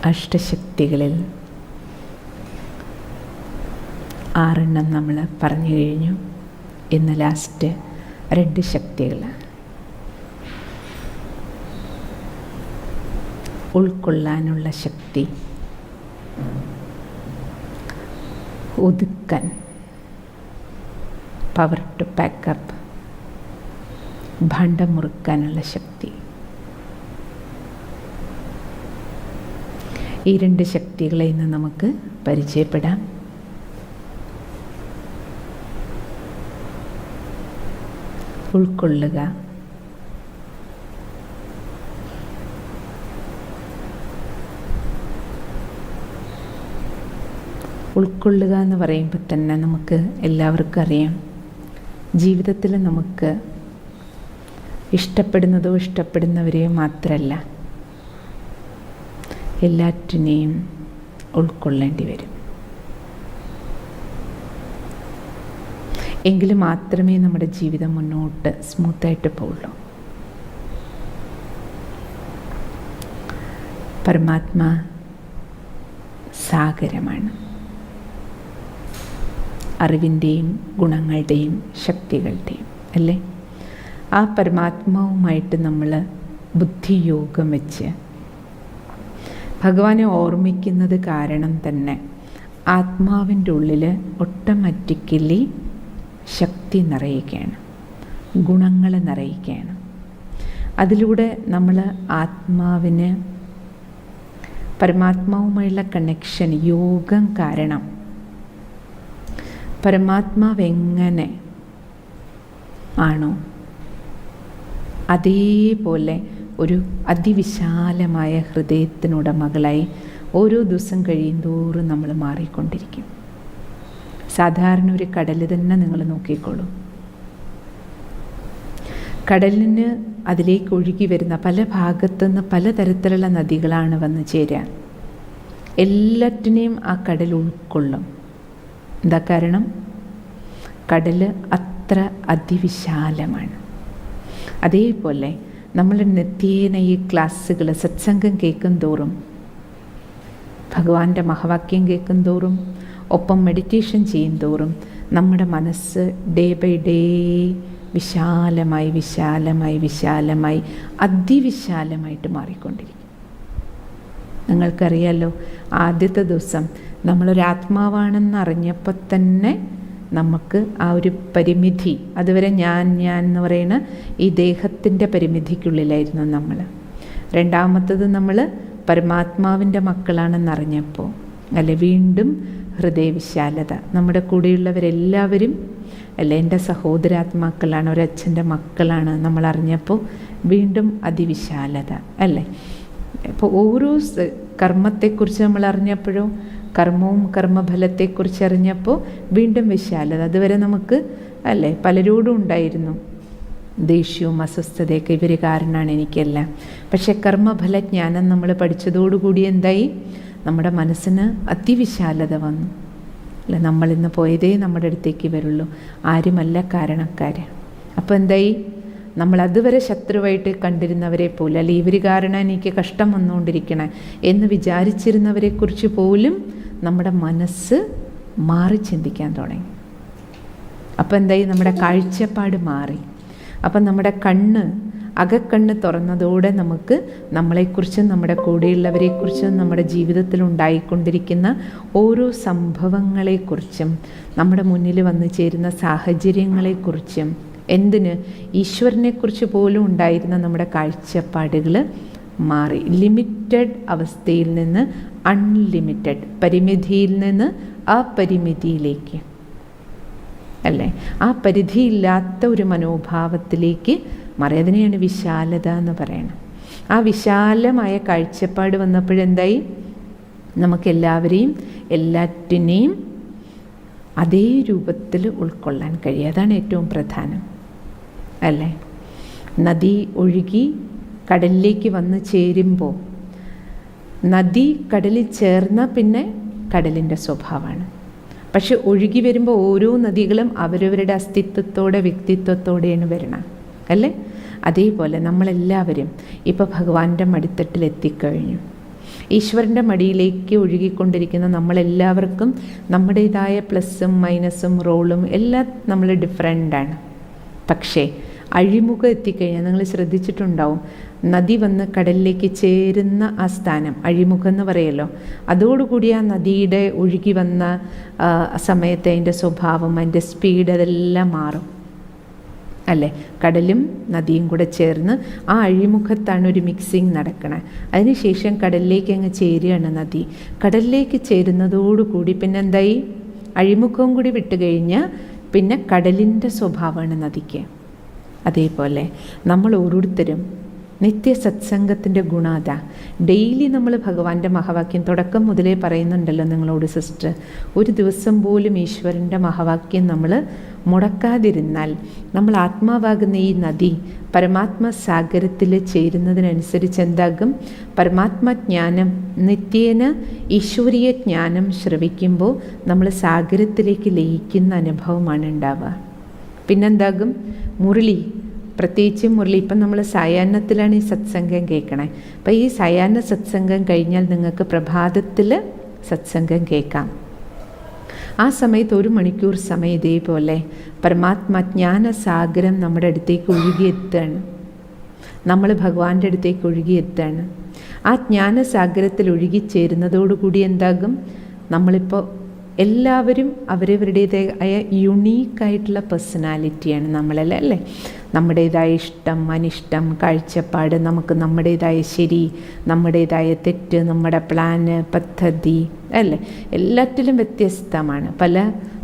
അഷ്ടശക്തികളിൽ 6 നമ്മൾ പറഞ്ഞു കഴിഞ്ഞു. ഇന്ന് ലാസ്റ്റ് 2 ശക്തികൾ. ഉൾക്കൊള്ളാനുള്ള ശക്തി, ഒതുക്കാൻ, പവർ ടു പാക്കപ്പ്, ഭാണ്ഡം മുറുക്കാനുള്ള ശക്തി. ഈ 2 ശക്തികളെ ഇന്ന് നമുക്ക് പരിചയപ്പെടാം. ഉൾക്കൊള്ളുക, ഉൾക്കൊള്ളുക എന്ന് പറയുമ്പോൾ തന്നെ നമുക്ക് എല്ലാവർക്കും അറിയാം, ജീവിതത്തിൽ നമുക്ക് ഇഷ്ടപ്പെടുന്നതോ ഇഷ്ടപ്പെടുന്നവരെയോ മാത്രമല്ല, എല്ലാറ്റിനെയും ഉൾക്കൊള്ളേണ്ടി വരും. എങ്കിൽ മാത്രമേ നമ്മുടെ ജീവിതം മുന്നോട്ട് സ്മൂത്തായിട്ട് പോവുള്ളൂ. പരമാത്മാ സാഗരമാണ്. അറിവിൻ്റെയും ഗുണങ്ങളുടെയും ശക്തികളുടെയും അല്ലേ? ആ പരമാത്മാവുമായിട്ട് നമ്മൾ ബുദ്ധിയോഗം വെച്ച് ഭഗവാനെ ഓർമ്മിക്കുന്നത് കാരണം തന്നെ ആത്മാവിൻ്റെ ഉള്ളിൽ ഓട്ടോമാറ്റിക്കലി ശക്തി നിറയുകയാണ്, ഗുണങ്ങൾ നിറയുകയാണ്. അതിലൂടെ നമ്മൾ ആത്മാവിന് പരമാത്മാവുമായുള്ള കണക്ഷൻ, യോഗം കാരണം പരമാത്മാവ് എങ്ങനെ ആണോ അതേപോലെ ഒരു അതിവിശാലമായ ഹൃദയത്തിനുടമകളായി ഓരോ ദിവസം കഴിയുന്തോറും നമ്മൾ മാറിക്കൊണ്ടിരിക്കും. സാധാരണ ഒരു കടൽ തന്നെ നിങ്ങൾ നോക്കിക്കോളൂ. കടലിന് അതിലേക്ക് ഒഴുകി വരുന്ന പല ഭാഗത്തുനിന്ന് പലതരത്തിലുള്ള നദികളാണ് വന്ന് ചേരുക. എല്ലാറ്റിനെയും ആ കടൽ ഉൾക്കൊള്ളും. എന്താ കാരണം? കടൽ അത്ര അതിവിശാലമാണ്. അതേപോലെ നമ്മൾ നിത്യേന ഈ ക്ലാസ്സുകൾ, സത്സംഗം കേൾക്കും തോറും, ഭഗവാന്റെ മഹാവാക്യം കേൾക്കും തോറും, ഒപ്പം മെഡിറ്റേഷൻ ചെയ്യും തോറും നമ്മുടെ മനസ്സ് ഡേ ബൈ ഡേ വിശാലമായി വിശാലമായി വിശാലമായി അതിവിശാലമായിട്ട് മാറിക്കൊണ്ടിരിക്കും. നിങ്ങൾക്കറിയാലോ, ആദ്യത്തെ ദിവസം നമ്മളൊരാത്മാവാണെന്ന് അറിഞ്ഞപ്പോൾ തന്നെ നമുക്ക് ആ ഒരു പരിമിതി, അതുവരെ ഞാൻ എന്ന് പറയുന്ന ഈ ദേഹത്തിൻ്റെ പരിമിതിക്കുള്ളിലായിരുന്നു നമ്മൾ. രണ്ടാമത്തത് നമ്മൾ പരമാത്മാവിൻ്റെ മക്കളാണെന്നറിഞ്ഞപ്പോൾ അല്ലെ, വീണ്ടും ഹൃദയവിശാലത. നമ്മുടെ കൂടെയുള്ളവരെല്ലാവരും അല്ലെ എൻ്റെ സഹോദരാത്മാക്കളാണ്, ഒരച്ഛൻ്റെ മക്കളാണ് നമ്മളറിഞ്ഞപ്പോൾ വീണ്ടും അതിവിശാലത അല്ലേ. അപ്പോൾ ഓരോ കർമ്മത്തെക്കുറിച്ച് നമ്മൾ അറിഞ്ഞപ്പോഴോ, കർമ്മവും കർമ്മഫലത്തെക്കുറിച്ച് അറിഞ്ഞപ്പോൾ വീണ്ടും വിശാലത. അതുവരെ നമുക്ക് അല്ലേ പലരോടും ഉണ്ടായിരുന്നു ദേഷ്യവും അസ്വസ്ഥതയൊക്കെ, ഇവർ കാരണമാണ് എനിക്കെല്ലാം. പക്ഷെ കർമ്മഫലജ്ഞാനം നമ്മൾ പഠിച്ചതോടുകൂടി എന്തായി? നമ്മുടെ മനസ്സിന് അതിവിശാലത വന്നു. അല്ല, നമ്മളിന്ന് പോയതേ നമ്മുടെ അടുത്തേക്ക് വരുള്ളൂ, ആരുമല്ല കാരണക്കാർ. അപ്പോൾ എന്തായി? നമ്മൾ അതുവരെ ശത്രുവായിട്ട് കണ്ടിരുന്നവരെ പോലും, അല്ലെ ഇവർ കാരണം എനിക്ക് കഷ്ടം വന്നുകൊണ്ടിരിക്കണേ എന്ന് വിചാരിച്ചിരുന്നവരെക്കുറിച്ച് പോലും നമ്മുടെ മനസ്സ് മാറി ചിന്തിക്കാൻ തുടങ്ങി. അപ്പോൾ എന്തായി? നമ്മുടെ കാഴ്ചപ്പാട് മാറി. അപ്പം നമ്മുടെ അകക്കണ്ണ് തുറന്നതോടെ നമുക്ക് നമ്മളെക്കുറിച്ചും നമ്മുടെ കൂടെയുള്ളവരെക്കുറിച്ചും നമ്മുടെ ജീവിതത്തിൽ ഉണ്ടായിക്കൊണ്ടിരിക്കുന്ന ഓരോ സംഭവങ്ങളെക്കുറിച്ചും നമ്മുടെ മുന്നിൽ വന്നു ചേരുന്ന സാഹചര്യങ്ങളെക്കുറിച്ചും, എന്തിന് ഈശ്വരനെക്കുറിച്ച് പോലും ഉണ്ടായിരുന്ന നമ്മുടെ കാഴ്ചപ്പാടുകൾ മാറി. ലിമിറ്റഡ് അവസ്ഥയിൽ നിന്ന് അൺലിമിറ്റഡ്, പരിമിതിയിൽ നിന്ന് അപരിമിതിയിലേക്ക് അല്ലേ, ആ പരിധിയില്ലാത്ത ഒരു മനോഭാവത്തിലേക്ക് മാറി. അതിനെയാണ് വിശാലത എന്ന് പറയുന്നത്. ആ വിശാലമായ കാഴ്ചപ്പാട് വന്നപ്പോഴെന്തായി? നമുക്കെല്ലാവരെയും എല്ലാറ്റിനെയും അതേ രൂപത്തിൽ ഉൾക്കൊള്ളാൻ കഴിയും. അതാണ് ഏറ്റവും പ്രധാനം അല്ലേ. നദി ഒഴുകി കടലിലേക്ക് വന്ന് ചേരുമ്പോൾ, നദി കടലിൽ ചേർന്നാൽ പിന്നെ കടലിൻ്റെ സ്വഭാവമാണ്. പക്ഷെ ഒഴുകി വരുമ്പോൾ ഓരോ നദികളും അവരവരുടെ അസ്തിത്വത്തോടെ വ്യക്തിത്വത്തോടെയാണ് വരണം അല്ലേ. അതേപോലെ നമ്മളെല്ലാവരും ഇപ്പോൾ ഭഗവാന്റെ മടിത്തട്ടിലെത്തിക്കഴിഞ്ഞു. ഈശ്വരൻ്റെ മടിയിലേക്ക് ഒഴുകിക്കൊണ്ടിരിക്കുന്ന നമ്മളെല്ലാവർക്കും നമ്മുടേതായ പ്ലസ്സും മൈനസും റോളും എല്ലാം നമ്മൾ ഡിഫറെൻ്റാണ്. പക്ഷേ അഴിമുഖം എത്തിക്കഴിഞ്ഞാൽ നിങ്ങൾ ശ്രദ്ധിച്ചിട്ടുണ്ടാവും, നദി വന്ന് കടലിലേക്ക് ചേരുന്ന ആ സ്ഥാനം അഴിമുഖം എന്ന് പറയല്ലോ, അതോടുകൂടി ആ നദിയുടെ ഒഴുകി വന്ന സമയത്ത് അതിൻ്റെ സ്വഭാവം, അതിൻ്റെ സ്പീഡ് അതെല്ലാം മാറും അല്ലേ. കടലും നദിയും കൂടെ ചേർന്ന് ആ അഴിമുഖത്താണ് ഒരു മിക്സിങ് നടക്കണേ. അതിനുശേഷം കടലിലേക്ക് അങ്ങ് ചേരുകയാണ് നദി. കടലിലേക്ക് ചേരുന്നതോടുകൂടി പിന്നെ എന്തായി, അഴിമുഖവും കൂടി വിട്ട് കഴിഞ്ഞാൽ പിന്നെ കടലിൻ്റെ സ്വഭാവമാണ് നദിക്ക്. അതേപോലെ നമ്മൾ ഓരോരുത്തരും നിത്യ സത്സംഗത്തിൻ്റെ ഗുണാത. ഡെയിലി നമ്മൾ ഭഗവാന്റെ മഹാവാക്യം തുടക്കം മുതലേ പറയുന്നുണ്ടല്ലോ നിങ്ങളോട് സിസ്റ്റർ, ഒരു ദിവസം പോലും ഈശ്വരൻ്റെ മഹാവാക്യം നമ്മൾ മുടക്കാതിരുന്നാൽ നമ്മൾ ആത്മാവാകുന്ന ഈ നദി പരമാത്മ സാഗരത്തിൽ ചേരുന്നതിനനുസരിച്ച് എന്താകും, പരമാത്മജ്ഞാനം നിത്യേന ഈശ്വരീയ ജ്ഞാനം ശ്രവിക്കുമ്പോൾ നമ്മൾ സാഗരത്തിലേക്ക് ലയിക്കുന്ന അനുഭവമാണ് ഉണ്ടാവുക. പിന്നെന്താകും, മുരളി, പ്രത്യേകിച്ച് മുരളി, ഇപ്പം നമ്മൾ സായാഹ്നത്തിലാണ് ഈ സത്സംഗം കേൾക്കണേ. അപ്പം ഈ സായാഹ്ന സത്സംഗം കഴിഞ്ഞാൽ നിങ്ങൾക്ക് പ്രഭാതത്തിൽ സത്സംഗം കേൾക്കാം. ആ സമയത്ത് 1 മണിക്കൂർ സമയം ഇതേപോലെ പരമാത്മജ്ഞാന സാഗരം നമ്മുടെ അടുത്തേക്ക് ഒഴുകിയെത്തുകയാണ്. നമ്മൾ ഭഗവാന്റെ അടുത്തേക്ക് ഒഴുകിയെത്തുകയാണ്. ആ ജ്ഞാനസാഗരത്തിൽ ഒഴുകിച്ചേരുന്നതോടുകൂടി എന്താകും, നമ്മളിപ്പോൾ എല്ലാവരും അവരവരുടേതായ യുണീക്കായിട്ടുള്ള പേഴ്സണാലിറ്റിയാണ് നമ്മളെല്ലാം അല്ലേ. നമ്മുടേതായ ഇഷ്ടം, അനിഷ്ടം, കാഴ്ചപ്പാട്, നമുക്ക് നമ്മുടേതായ ശരി, നമ്മുടേതായ തെറ്റ്, നമ്മുടെ പ്ലാന്, പദ്ധതി അല്ലേ, എല്ലാറ്റിലും വ്യത്യസ്തമാണ്.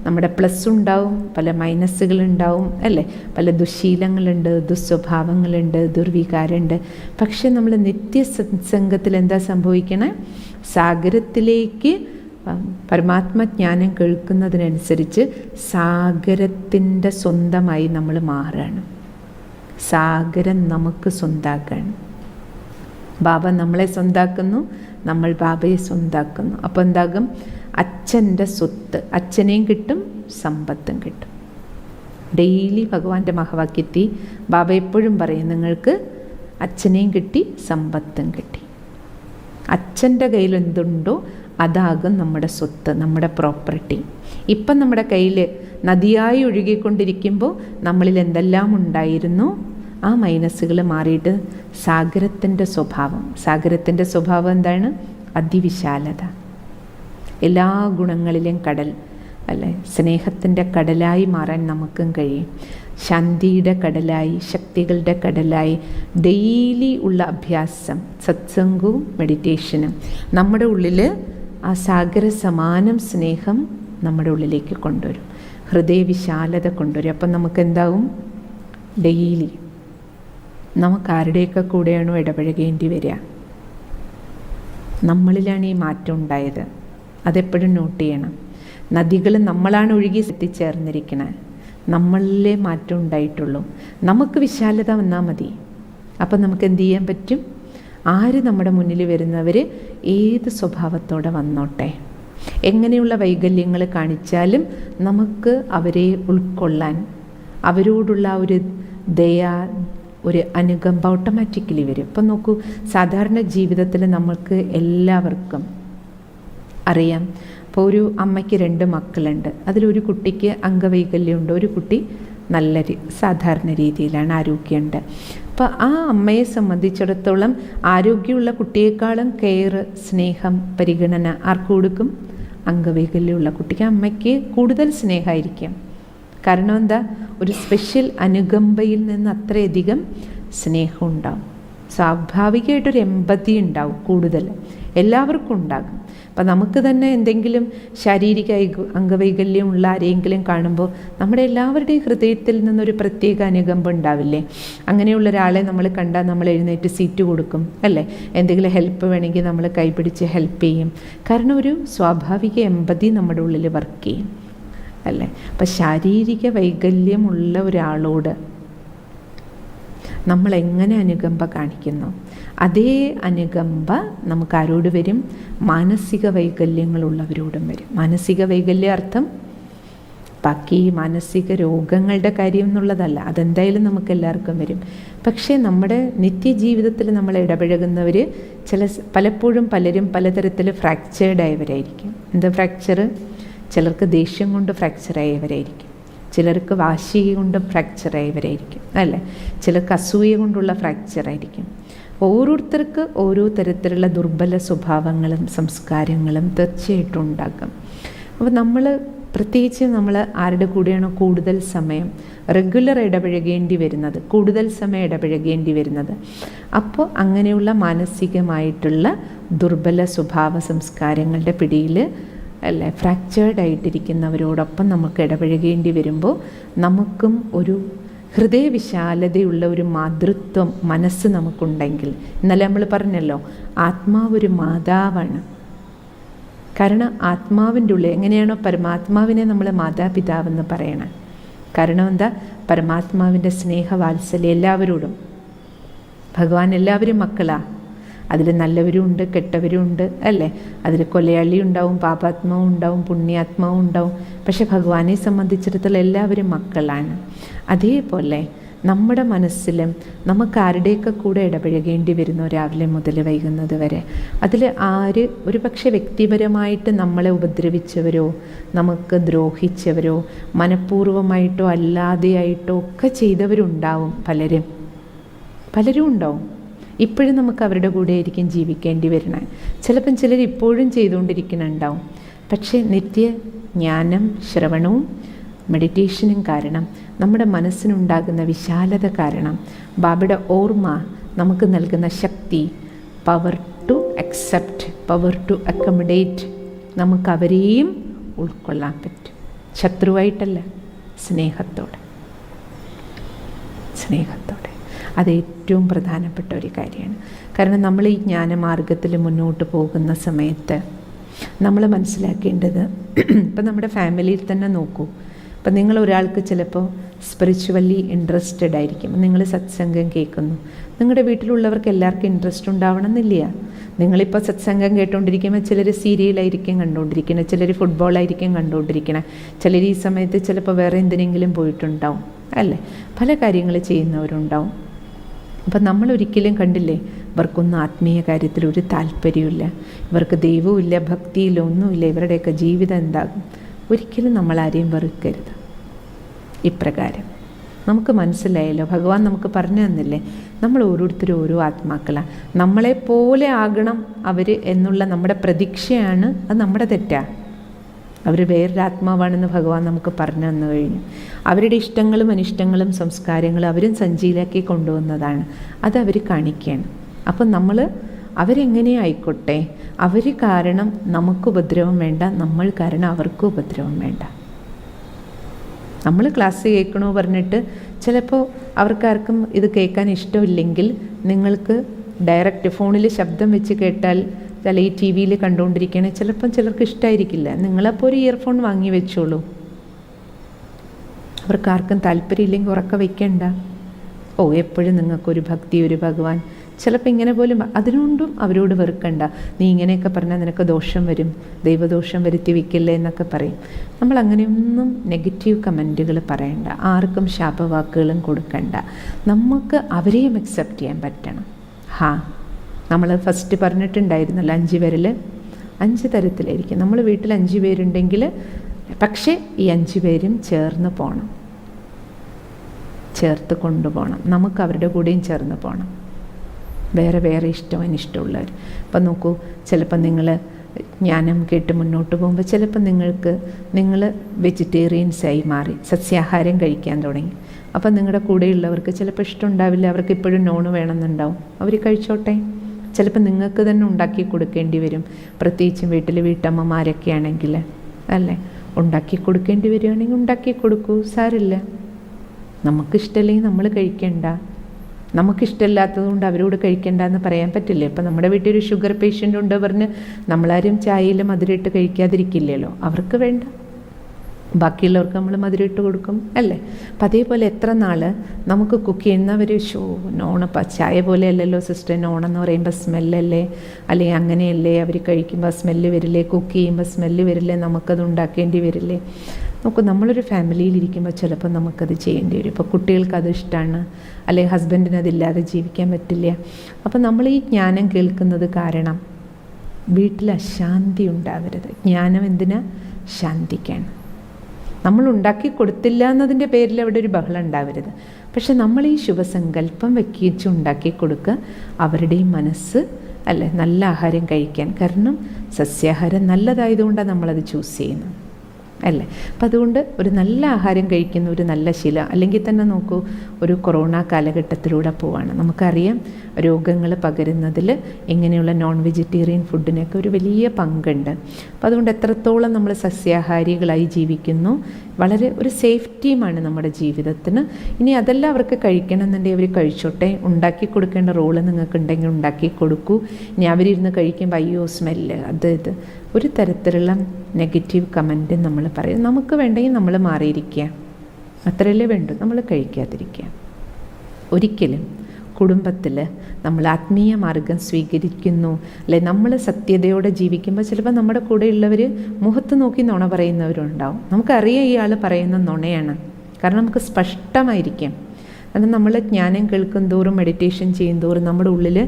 നമ്മുടെ പ്ലസ് ഉണ്ടാവും, പല മൈനസുകളുണ്ടാവും അല്ലേ, പല ദുശീലങ്ങളുണ്ട്, ദുസ്വഭാവങ്ങളുണ്ട്, ദുർവികാരമുണ്ട്. പക്ഷെ നമ്മൾ നിത്യസത്സംഗത്തിൽ എന്താ സംഭവിക്കണേ, സാഗരത്തിലേക്ക് പരമാത്മജ്ഞാനം കേൾക്കുന്നതിനനുസരിച്ച് സാഗരത്തിൻ്റെ സ്വന്തമായി നമ്മൾ മാറുകയാണ്. സാഗരം നമുക്ക് സ്വന്താക്കുകയാണ്. ബാബ നമ്മളെ സ്വന്താക്കുന്നു, നമ്മൾ ബാബയെ സ്വന്താക്കുന്നു. അപ്പോൾ എന്താകും, അച്ഛൻ്റെ സ്വത്ത് അച്ഛനെയും കിട്ടും, സമ്പത്തും കിട്ടും. ഡെയിലി ഭഗവാന്റെ മഹാവാക്യത്തിൽ ബാബ എപ്പോഴും പറയും, നിങ്ങൾക്ക് അച്ഛനെയും കിട്ടി, സമ്പത്തും കിട്ടി. അച്ഛൻ്റെ കയ്യിൽ എന്തുണ്ടോ അതാകും നമ്മുടെ സ്വത്ത്, നമ്മുടെ പ്രോപ്പർട്ടി. ഇപ്പം നമ്മുടെ കയ്യിൽ നദിയായി ഒഴുകിക്കൊണ്ടിരിക്കുമ്പോൾ നമ്മളിൽ എന്തെല്ലാം ഉണ്ടായിരുന്നു ആ മൈനസുകൾ മാറിയിട്ട് സാഗരത്തിൻ്റെ സ്വഭാവം എന്താണ്, അതിവിശാലത. എല്ലാ ഗുണങ്ങളിലും കടൽ അല്ലേ, സ്നേഹത്തിൻ്റെ കടലായി മാറാൻ നമുക്കും കഴിയും. ശാന്തിയുടെ കടലായി, ശക്തികളുടെ കടലായി ഡെയിലി ഉള്ള അഭ്യാസം, സത്സംഗവും മെഡിറ്റേഷനും നമ്മുടെ ഉള്ളിൽ ആ സാഗര സമാനം സ്നേഹം നമ്മുടെ ഉള്ളിലേക്ക് കൊണ്ടുവരും, ഹൃദയവിശാലത കൊണ്ടുവരും. അപ്പം നമുക്കെന്താവും, ഡെയിലി നമുക്കാരുടെയൊക്കെ കൂടെയാണോ ഇടപഴകേണ്ടി വരിക, നമ്മളിലാണ് ഈ മാറ്റം ഉണ്ടായത്. അതെപ്പോഴും നോട്ട് ചെയ്യണം. നദികൾ നമ്മളാണ് ഒഴുകി എത്തിച്ചേർന്നിരിക്കണത്, നമ്മളിലെ മാറ്റം ഉണ്ടായിട്ടുള്ളൂ. നമുക്ക് വിശാലത വന്നാൽ മതി. അപ്പം നമുക്ക് എന്ത് ചെയ്യാൻ പറ്റും, ആര് നമ്മുടെ മുന്നിൽ വരുന്നവർ ഏത് സ്വഭാവത്തോടെ വന്നോട്ടെ, എങ്ങനെയുള്ള വൈകല്യങ്ങൾ കാണിച്ചാലും നമുക്ക് അവരെ ഉൾക്കൊള്ളാൻ, അവരോടുള്ള ഒരു ദയ, ഒരു അനുകമ്പ ഓട്ടോമാറ്റിക്കലി വരും. ഇപ്പം നോക്കൂ, സാധാരണ ജീവിതത്തിൽ നമ്മൾക്ക് എല്ലാവർക്കും അറിയാം, ഇപ്പോൾ ഒരു അമ്മയ്ക്ക് 2 മക്കളുണ്ട്, അതിലൊരു കുട്ടിക്ക് അംഗവൈകല്യമുണ്ട്, ഒരു കുട്ടി നല്ല സാധാരണ രീതിയിലാണ്, ആരോഗ്യമുണ്ട്. അപ്പോൾ ആ അമ്മയെ സംബന്ധിച്ചിടത്തോളം ആരോഗ്യമുള്ള കുട്ടിയേക്കാളും കെയർ, സ്നേഹം, പരിഗണന ആർക്ക് കൊടുക്കും, അംഗവൈകല്യമുള്ള കുട്ടിക്ക് അമ്മയ്ക്ക് കൂടുതൽ സ്നേഹമായിരിക്കും. കാരണം എന്താ, ഒരു സ്പെഷ്യൽ അനുകമ്പയിൽ നിന്ന് അത്രയധികം സ്നേഹം ഉണ്ടാവും. സ്വാഭാവികമായിട്ടൊരു എമ്പതി ഉണ്ടാവും, കൂടുതൽ എല്ലാവർക്കും ഉണ്ടാകും. അപ്പം നമുക്ക് തന്നെ എന്തെങ്കിലും ശാരീരിക അംഗവൈകല്യമുള്ള ആരെങ്കിലും കാണുമ്പോൾ നമ്മുടെ എല്ലാവരുടെയും ഹൃദയത്തിൽ നിന്നൊരു പ്രത്യേക അനുകമ്പ ഉണ്ടാവില്ലേ. അങ്ങനെയുള്ള ഒരാളെ നമ്മൾ കണ്ടാൽ നമ്മൾ എഴുന്നേറ്റ് സീറ്റ് കൊടുക്കും അല്ലേ, എന്തെങ്കിലും ഹെൽപ്പ് വേണമെങ്കിൽ നമ്മൾ കൈപിടിച്ച് ഹെൽപ്പ് ചെയ്യും. കാരണം ഒരു സ്വാഭാവിക എമ്പതി നമ്മുടെ ഉള്ളിൽ വർക്ക് ചെയ്യും അല്ലേ. അപ്പം ശാരീരിക വൈകല്യമുള്ള ഒരാളോട് നമ്മൾ എങ്ങനെ അനുകമ്പ കാണിക്കുന്നു, അതേ അനുകമ്പ നമുക്ക് ആരോട് വരും, മാനസിക വൈകല്യങ്ങളുള്ളവരോടും വരും. മാനസിക വൈകല്യ അർത്ഥം ബാക്കി മാനസിക രോഗങ്ങളുടെ കാര്യം എന്നുള്ളതല്ല, അതെന്തായാലും നമുക്ക് എല്ലാവർക്കും വരും. പക്ഷേ നമ്മുടെ നിത്യജീവിതത്തിൽ നമ്മൾ ഇടപഴകുന്നവർ പലപ്പോഴും പലരും പലതരത്തിൽ ഫ്രാക്ചേർഡായവരായിരിക്കും. എന്താ ഫ്രാക്ചർ? ചിലർക്ക് ദേഷ്യം കൊണ്ട് ഫ്രാക്ചറായവരായിരിക്കും, ചിലർക്ക് വാശി കൊണ്ട് ഫ്രാക്ചറായവരായിരിക്കും, അല്ലേ? ചിലർക്ക് അസൂയ കൊണ്ടുള്ള ഫ്രാക്ചറായിരിക്കും. ഓരോരുത്തർക്ക് ഓരോ തരത്തിലുള്ള ദുർബല സ്വഭാവങ്ങളും സംസ്കാരങ്ങളും തീർച്ചയായിട്ടും ഉണ്ടാകും. അപ്പോൾ നമ്മൾ പ്രത്യേകിച്ച് നമ്മൾ ആരുടെ കൂടെയാണോ കൂടുതൽ സമയം റെഗുലർ ഇടപഴകേണ്ടി വരുന്നത്, കൂടുതൽ സമയം ഇടപഴകേണ്ടി വരുന്നത്, അപ്പോൾ അങ്ങനെയുള്ള മാനസികമായിട്ടുള്ള ദുർബല സ്വഭാവ സംസ്കാരങ്ങളുടെ പിടിയിൽ അല്ലേ ഫ്രാക്ചേർഡായിട്ടിരിക്കുന്നവരോടൊപ്പം നമുക്ക് ഇടപഴകേണ്ടി വരുമ്പോൾ നമുക്കും ഒരു ഹൃദയവിശാലതയുള്ള ഒരു മാതൃത്വം മനസ്സ് നമുക്കുണ്ടെങ്കിൽ, ഇന്നലെ നമ്മൾ പറഞ്ഞല്ലോ ആത്മാവൊരു മാതാവാണ്. കാരണം ആത്മാവിൻ്റെ ഉള്ളിൽ എങ്ങനെയാണോ പരമാത്മാവിനെ നമ്മൾ മാതാപിതാവെന്ന് പറയണം. കാരണം എന്താ? പരമാത്മാവിൻ്റെ സ്നേഹവാത്സല്യം എല്ലാവരോടും. ഭഗവാൻ എല്ലാവരും മക്കളാണ്. അതിൽ നല്ലവരും ഉണ്ട്, കെട്ടവരും ഉണ്ട്, അല്ലേ? അതിൽ കൊലയാളി ഉണ്ടാവും, പാപാത്മാവും ഉണ്ടാവും, പുണ്യാത്മാവും ഉണ്ടാവും. പക്ഷെ ഭഗവാനെ സംബന്ധിച്ചിടത്തോളം എല്ലാവരും മക്കളാണ്. അതേപോലെ നമ്മുടെ മനസ്സിലും നമുക്ക് ആരുടെയൊക്കെ കൂടെ ഇടപഴകേണ്ടി വരുന്നു രാവിലെ മുതൽ വൈകുന്നത് വരെ. അതിൽ ഒരു പക്ഷേ വ്യക്തിപരമായിട്ട് നമ്മളെ ഉപദ്രവിച്ചവരോ നമുക്ക് ദ്രോഹിച്ചവരോ മനഃപൂർവ്വമായിട്ടോ അല്ലാതെയായിട്ടോ ഒക്കെ ചെയ്തവരുണ്ടാവും. പലരും ഉണ്ടാവും. ഇപ്പോഴും നമുക്ക് അവരുടെ കൂടെ ആയിരിക്കും ജീവിക്കേണ്ടി വരണം. ചിലപ്പം ചിലർ ഇപ്പോഴും ചെയ്തുകൊണ്ടിരിക്കുന്നുണ്ടാവും. പക്ഷേ നിത്യ ജ്ഞാനം, ശ്രവണവും മെഡിറ്റേഷനും കാരണം, നമ്മുടെ മനസ്സിനുണ്ടാകുന്ന വിശാലത കാരണം, ബാബയുടെ ഓർമ്മ നമുക്ക് നൽകുന്ന ശക്തി, power to accept, power to accommodate, നമുക്കവരെയും ഉൾക്കൊള്ളാൻ പറ്റും. ശത്രുവായിട്ടല്ല, സ്നേഹത്തോടെ. അത് ഏറ്റവും പ്രധാനപ്പെട്ട ഒരു കാര്യമാണ്. കാരണം നമ്മൾ ഈ ജ്ഞാനമാർഗത്തിൽ മുന്നോട്ട് പോകുന്ന സമയത്ത് നമ്മൾ മനസ്സിലാക്കേണ്ടത്, ഇപ്പം നമ്മുടെ ഫാമിലിയിൽ തന്നെ നോക്കൂ. അപ്പം നിങ്ങൾ ഒരാൾക്ക് ചിലപ്പോൾ സ്പിരിച്വലി ഇൻട്രസ്റ്റഡ് ആയിരിക്കും, നിങ്ങൾ സത്സംഗം കേൾക്കുന്നു. നിങ്ങളുടെ വീട്ടിലുള്ളവർക്ക് എല്ലാവർക്കും ഇൻട്രസ്റ്റ് ഉണ്ടാവണമെന്നില്ല. നിങ്ങളിപ്പോൾ സത്സംഗം കേട്ടുകൊണ്ടിരിക്കുമ്പോൾ ചിലർ സീരിയലായിരിക്കും കണ്ടുകൊണ്ടിരിക്കണം, ചിലർ ഫുട്ബോളായിരിക്കും കണ്ടുകൊണ്ടിരിക്കണം, ചിലർ ഈ സമയത്ത് ചിലപ്പോൾ വേറെ എന്തിനെങ്കിലും പോയിട്ടുണ്ടാവും, അല്ലേ? പല കാര്യങ്ങൾ ചെയ്യുന്നവരുണ്ടാവും. അപ്പം നമ്മളൊരിക്കലും കണ്ടില്ലേ, ഇവർക്കൊന്നും ആത്മീയ കാര്യത്തിൽ ഒരു താല്പര്യമില്ല, ഇവർക്ക് ദൈവവും ഇല്ല, ഭക്തിയില്ല, ഒന്നുമില്ല, ഇവരുടെയൊക്കെ ജീവിതം എന്താകും? ഒരിക്കലും നമ്മളാരെയും വെറുക്കരുത്. ഇപ്രകാരം നമുക്ക് മനസ്സിലായല്ലോ, ഭഗവാൻ നമുക്ക് പറഞ്ഞു തന്നില്ലേ, നമ്മൾ ഓരോരുത്തരും ഓരോ ആത്മാക്കളാണ്, നമ്മളെപ്പോലെ ആകണം അവർ എന്നുള്ള നമ്മുടെ പ്രതീക്ഷയാണ്. അത് നമ്മുടെ തെറ്റാ. അവർ വേറൊരു ആത്മാവാണെന്ന് ഭഗവാൻ നമുക്ക് പറഞ്ഞു തന്നു കഴിഞ്ഞു. അവരുടെ ഇഷ്ടങ്ങളും അനിഷ്ടങ്ങളും സംസ്കാരങ്ങളും അവരും സഞ്ചിയിലാക്കി കൊണ്ടുവന്നതാണ്. അതവർ കാണിക്കുകയാണ്. അപ്പം നമ്മൾ അവരെങ്ങനെ ആയിക്കോട്ടെ, അവർ കാരണം നമുക്ക് ഉപദ്രവം വേണ്ട, നമ്മൾ കാരണം അവർക്ക് ഉപദ്രവം വേണ്ട. നമ്മൾ ക്ലാസ് കേൾക്കണോ പറഞ്ഞിട്ട് ചിലപ്പോൾ അവർക്കാർക്കും ഇത് കേൾക്കാൻ ഇഷ്ടമില്ലെങ്കിൽ നിങ്ങൾക്ക് ഡയറക്റ്റ് ഫോണിൽ ശബ്ദം വെച്ച് കേട്ടാൽ, ചില ഈ ടി വിയിൽ കണ്ടുകൊണ്ടിരിക്കുകയാണ്, ചിലപ്പം ചിലർക്ക് ഇഷ്ടമായിരിക്കില്ല. നിങ്ങളപ്പോൾ ഒരു ഇയർഫോൺ വാങ്ങി വെച്ചോളൂ. അവർക്കാർക്കും താല്പര്യമില്ലെങ്കിൽ ഉറക്കം വയ്ക്കണ്ട. എപ്പോഴും നിങ്ങൾക്കൊരു ഭക്തി, ഒരു ഭഗവാൻ, ചിലപ്പോൾ ഇങ്ങനെ പോലും അതിനൊണ്ടും അവരോട് വെറുക്കണ്ട. നീ ഇങ്ങനെയൊക്കെ പറഞ്ഞാൽ നിനക്ക് ദോഷം വരും, ദൈവദോഷം വരുത്തി വയ്ക്കില്ലേ എന്നൊക്കെ പറയും. നമ്മൾ അങ്ങനെയൊന്നും നെഗറ്റീവ് കമൻറ്റുകൾ പറയണ്ട, ആർക്കും ശാപവാക്കുകളും കൊടുക്കണ്ട. നമുക്ക് അവരെയും അക്സെപ്റ്റ് ചെയ്യാൻ പറ്റണം. നമ്മൾ ഫസ്റ്റ് പറഞ്ഞിട്ടുണ്ടായിരുന്നല്ലോ, 5 വിരൽ 5 തരത്തിലായിരിക്കും. നമ്മൾ വീട്ടിൽ 5 പേരുണ്ടെങ്കിൽ, പക്ഷേ ഈ 5 പേരും ചേർന്ന് പോകണം, ചേർത്ത് കൊണ്ടുപോകണം. നമുക്ക് അവരുടെ കൂടെയും ചേർന്ന് പോകണം. വേറെ വേറെ ഇഷ്ടവും അനിഷ്ടമുള്ളവർ. അപ്പം നോക്കൂ, ചിലപ്പോൾ നിങ്ങൾ ജ്ഞാനം കേട്ട് മുന്നോട്ട് പോകുമ്പോൾ ചിലപ്പോൾ നിങ്ങൾ വെജിറ്റേറിയൻസായി മാറി, സസ്യാഹാരം കഴിക്കാൻ തുടങ്ങി. അപ്പം നിങ്ങളുടെ കൂടെയുള്ളവർക്ക് ചിലപ്പോൾ ഇഷ്ടമുണ്ടാവില്ല, അവർക്ക് ഇപ്പോഴും നോണ് വേണമെന്നുണ്ടാവും. അവർ കഴിച്ചോട്ടെ. ചിലപ്പോൾ നിങ്ങൾക്ക് തന്നെ ഉണ്ടാക്കി കൊടുക്കേണ്ടി വരും. പ്രത്യേകിച്ചും വീട്ടിൽ വീട്ടമ്മമാരൊക്കെ ആണെങ്കിൽ, അല്ലേ? ഉണ്ടാക്കി കൊടുക്കേണ്ടി വരികയാണെങ്കിൽ ഉണ്ടാക്കി കൊടുക്കൂ, സാരില്ല. നമുക്കിഷ്ടമല്ലെങ്കിൽ നമ്മൾ കഴിക്കണ്ട. നമുക്കിഷ്ടമില്ലാത്തത് കൊണ്ട് അവരോട് കഴിക്കണ്ട എന്ന് പറയാൻ പറ്റില്ലേ? ഇപ്പം നമ്മുടെ വീട്ടിൽ ഒരു ഷുഗർ പേഷ്യൻ്റ് ഉണ്ട് പറഞ്ഞ് നമ്മളാരും ചായയിൽ മധുരമിട്ട് കഴിക്കാതിരിക്കില്ലല്ലോ. അവർക്ക് വേണ്ട, ബാക്കിയുള്ളവർക്ക് നമ്മൾ മധുരമിട്ട് കൊടുക്കും, അല്ലേ? അപ്പം അതേപോലെ എത്ര നാൾ നമുക്ക് കുക്ക് ചെയ്യുന്നവർ നോണപ്പം ചായ പോലെ അല്ലല്ലോ സിസ്റ്റർ, നോണെന്ന് പറയുമ്പോൾ സ്മെല്ലല്ലേ, അല്ലെങ്കിൽ അങ്ങനെയല്ലേ, അവർ കഴിക്കുമ്പോൾ സ്മെല്ല് വരില്ലേ, കുക്ക് ചെയ്യുമ്പോൾ സ്മെല്ല് വരില്ലേ, നമുക്കത് ഉണ്ടാക്കേണ്ടി വരില്ലേ? നോക്കൂ, നമ്മളൊരു ഫാമിലിയിലിരിക്കുമ്പോൾ ചിലപ്പോൾ നമുക്കത് ചെയ്യേണ്ടി വരും. ഇപ്പോൾ കുട്ടികൾക്ക് അത് ഇഷ്ടമാണ്, അല്ലെങ്കിൽ ഹസ്ബൻഡിന് അതില്ലാതെ ജീവിക്കാൻ പറ്റില്ല. അപ്പോൾ നമ്മൾ ഈ ജ്ഞാനം കേൾക്കുന്നത് കാരണം വീട്ടിൽ അശാന്തി ഉണ്ടാവരുത്. ജ്ഞാനം എന്തിനാ? ശാന്തിക്കാണ്. നമ്മൾ ഉണ്ടാക്കി കൊടുത്തില്ല എന്നതിൻ്റെ പേരിൽ അവിടെ ഒരു ബഹളം ഉണ്ടാവരുത്. പക്ഷെ നമ്മൾ ഈ ശുഭസങ്കല്പം വെക്കിച്ച് ഉണ്ടാക്കി കൊടുക്കുക, അവരുടെയും മനസ്സ് അല്ലേ നല്ല ആഹാരം കഴിക്കാൻ. കാരണം സസ്യാഹാരം നല്ലതായതുകൊണ്ടാണ് നമ്മളത് ചൂസ് ചെയ്യുന്നത് അല്ലേ. അപ്പം അതുകൊണ്ട് ഒരു നല്ല ആഹാരം കഴിക്കുന്ന ഒരു നല്ല ശീലം. അല്ലെങ്കിൽ തന്നെ നോക്കൂ, ഒരു കൊറോണ കാലഘട്ടത്തിലൂടെ പോവാണ്. നമുക്കറിയാം രോഗങ്ങൾ പകരുന്നതിൽ ഇങ്ങനെയുള്ള നോൺ വെജിറ്റേറിയൻ ഫുഡിനൊക്കെ ഒരു വലിയ പങ്കുണ്ട്. അപ്പം അതുകൊണ്ട് എത്രത്തോളം നമ്മൾ സസ്യാഹാരികളായി ജീവിക്കുന്നു, വളരെ ഒരു സേഫ്റ്റിയുമാണ് നമ്മുടെ ജീവിതത്തിന്. ഇനി അതെല്ലാം അവർക്ക് കഴിക്കണമെന്നുണ്ടെങ്കിൽ അവർ കഴിച്ചോട്ടെ. ഉണ്ടാക്കി കൊടുക്കേണ്ട റോള് നിങ്ങൾക്ക് ഉണ്ടെങ്കിൽ ഉണ്ടാക്കി കൊടുക്കൂ. ഇനി അവരിരുന്ന് കഴിക്കുമ്പോൾ അയ്യോ സ്മെല്ല് അത് ഇത് ഒരു തരത്തിലുള്ള നെഗറ്റീവ് കമൻറ്റ് നമ്മൾ പറയും. നമുക്ക് വേണ്ടെങ്കിൽ നമ്മൾ മാറിയിരിക്കുക, അത്രയല്ലേ വേണ്ടു. നമ്മൾ കഴിക്കാതിരിക്കുക. ഒരിക്കലും കുടുംബത്തിൽ നമ്മൾ ആത്മീയ മാർഗം സ്വീകരിക്കുന്നു, അല്ലെ നമ്മൾ സത്യതയോടെ ജീവിക്കുമ്പോൾ ചിലപ്പോൾ നമ്മുടെ കൂടെയുള്ളവർ മുഖത്ത് നോക്കി നുണ പറയുന്നവരുണ്ടാവും. നമുക്കറിയാം ഇയാൾ പറയുന്ന നുണയാണ്, കാരണം നമുക്ക് സ്പഷ്ടമായിരിക്കാം. കാരണം നമ്മൾ ജ്ഞാനം കേൾക്കും തോറും മെഡിറ്റേഷൻ ചെയ്യും തോറും നമ്മുടെ ഉള്ളിൽ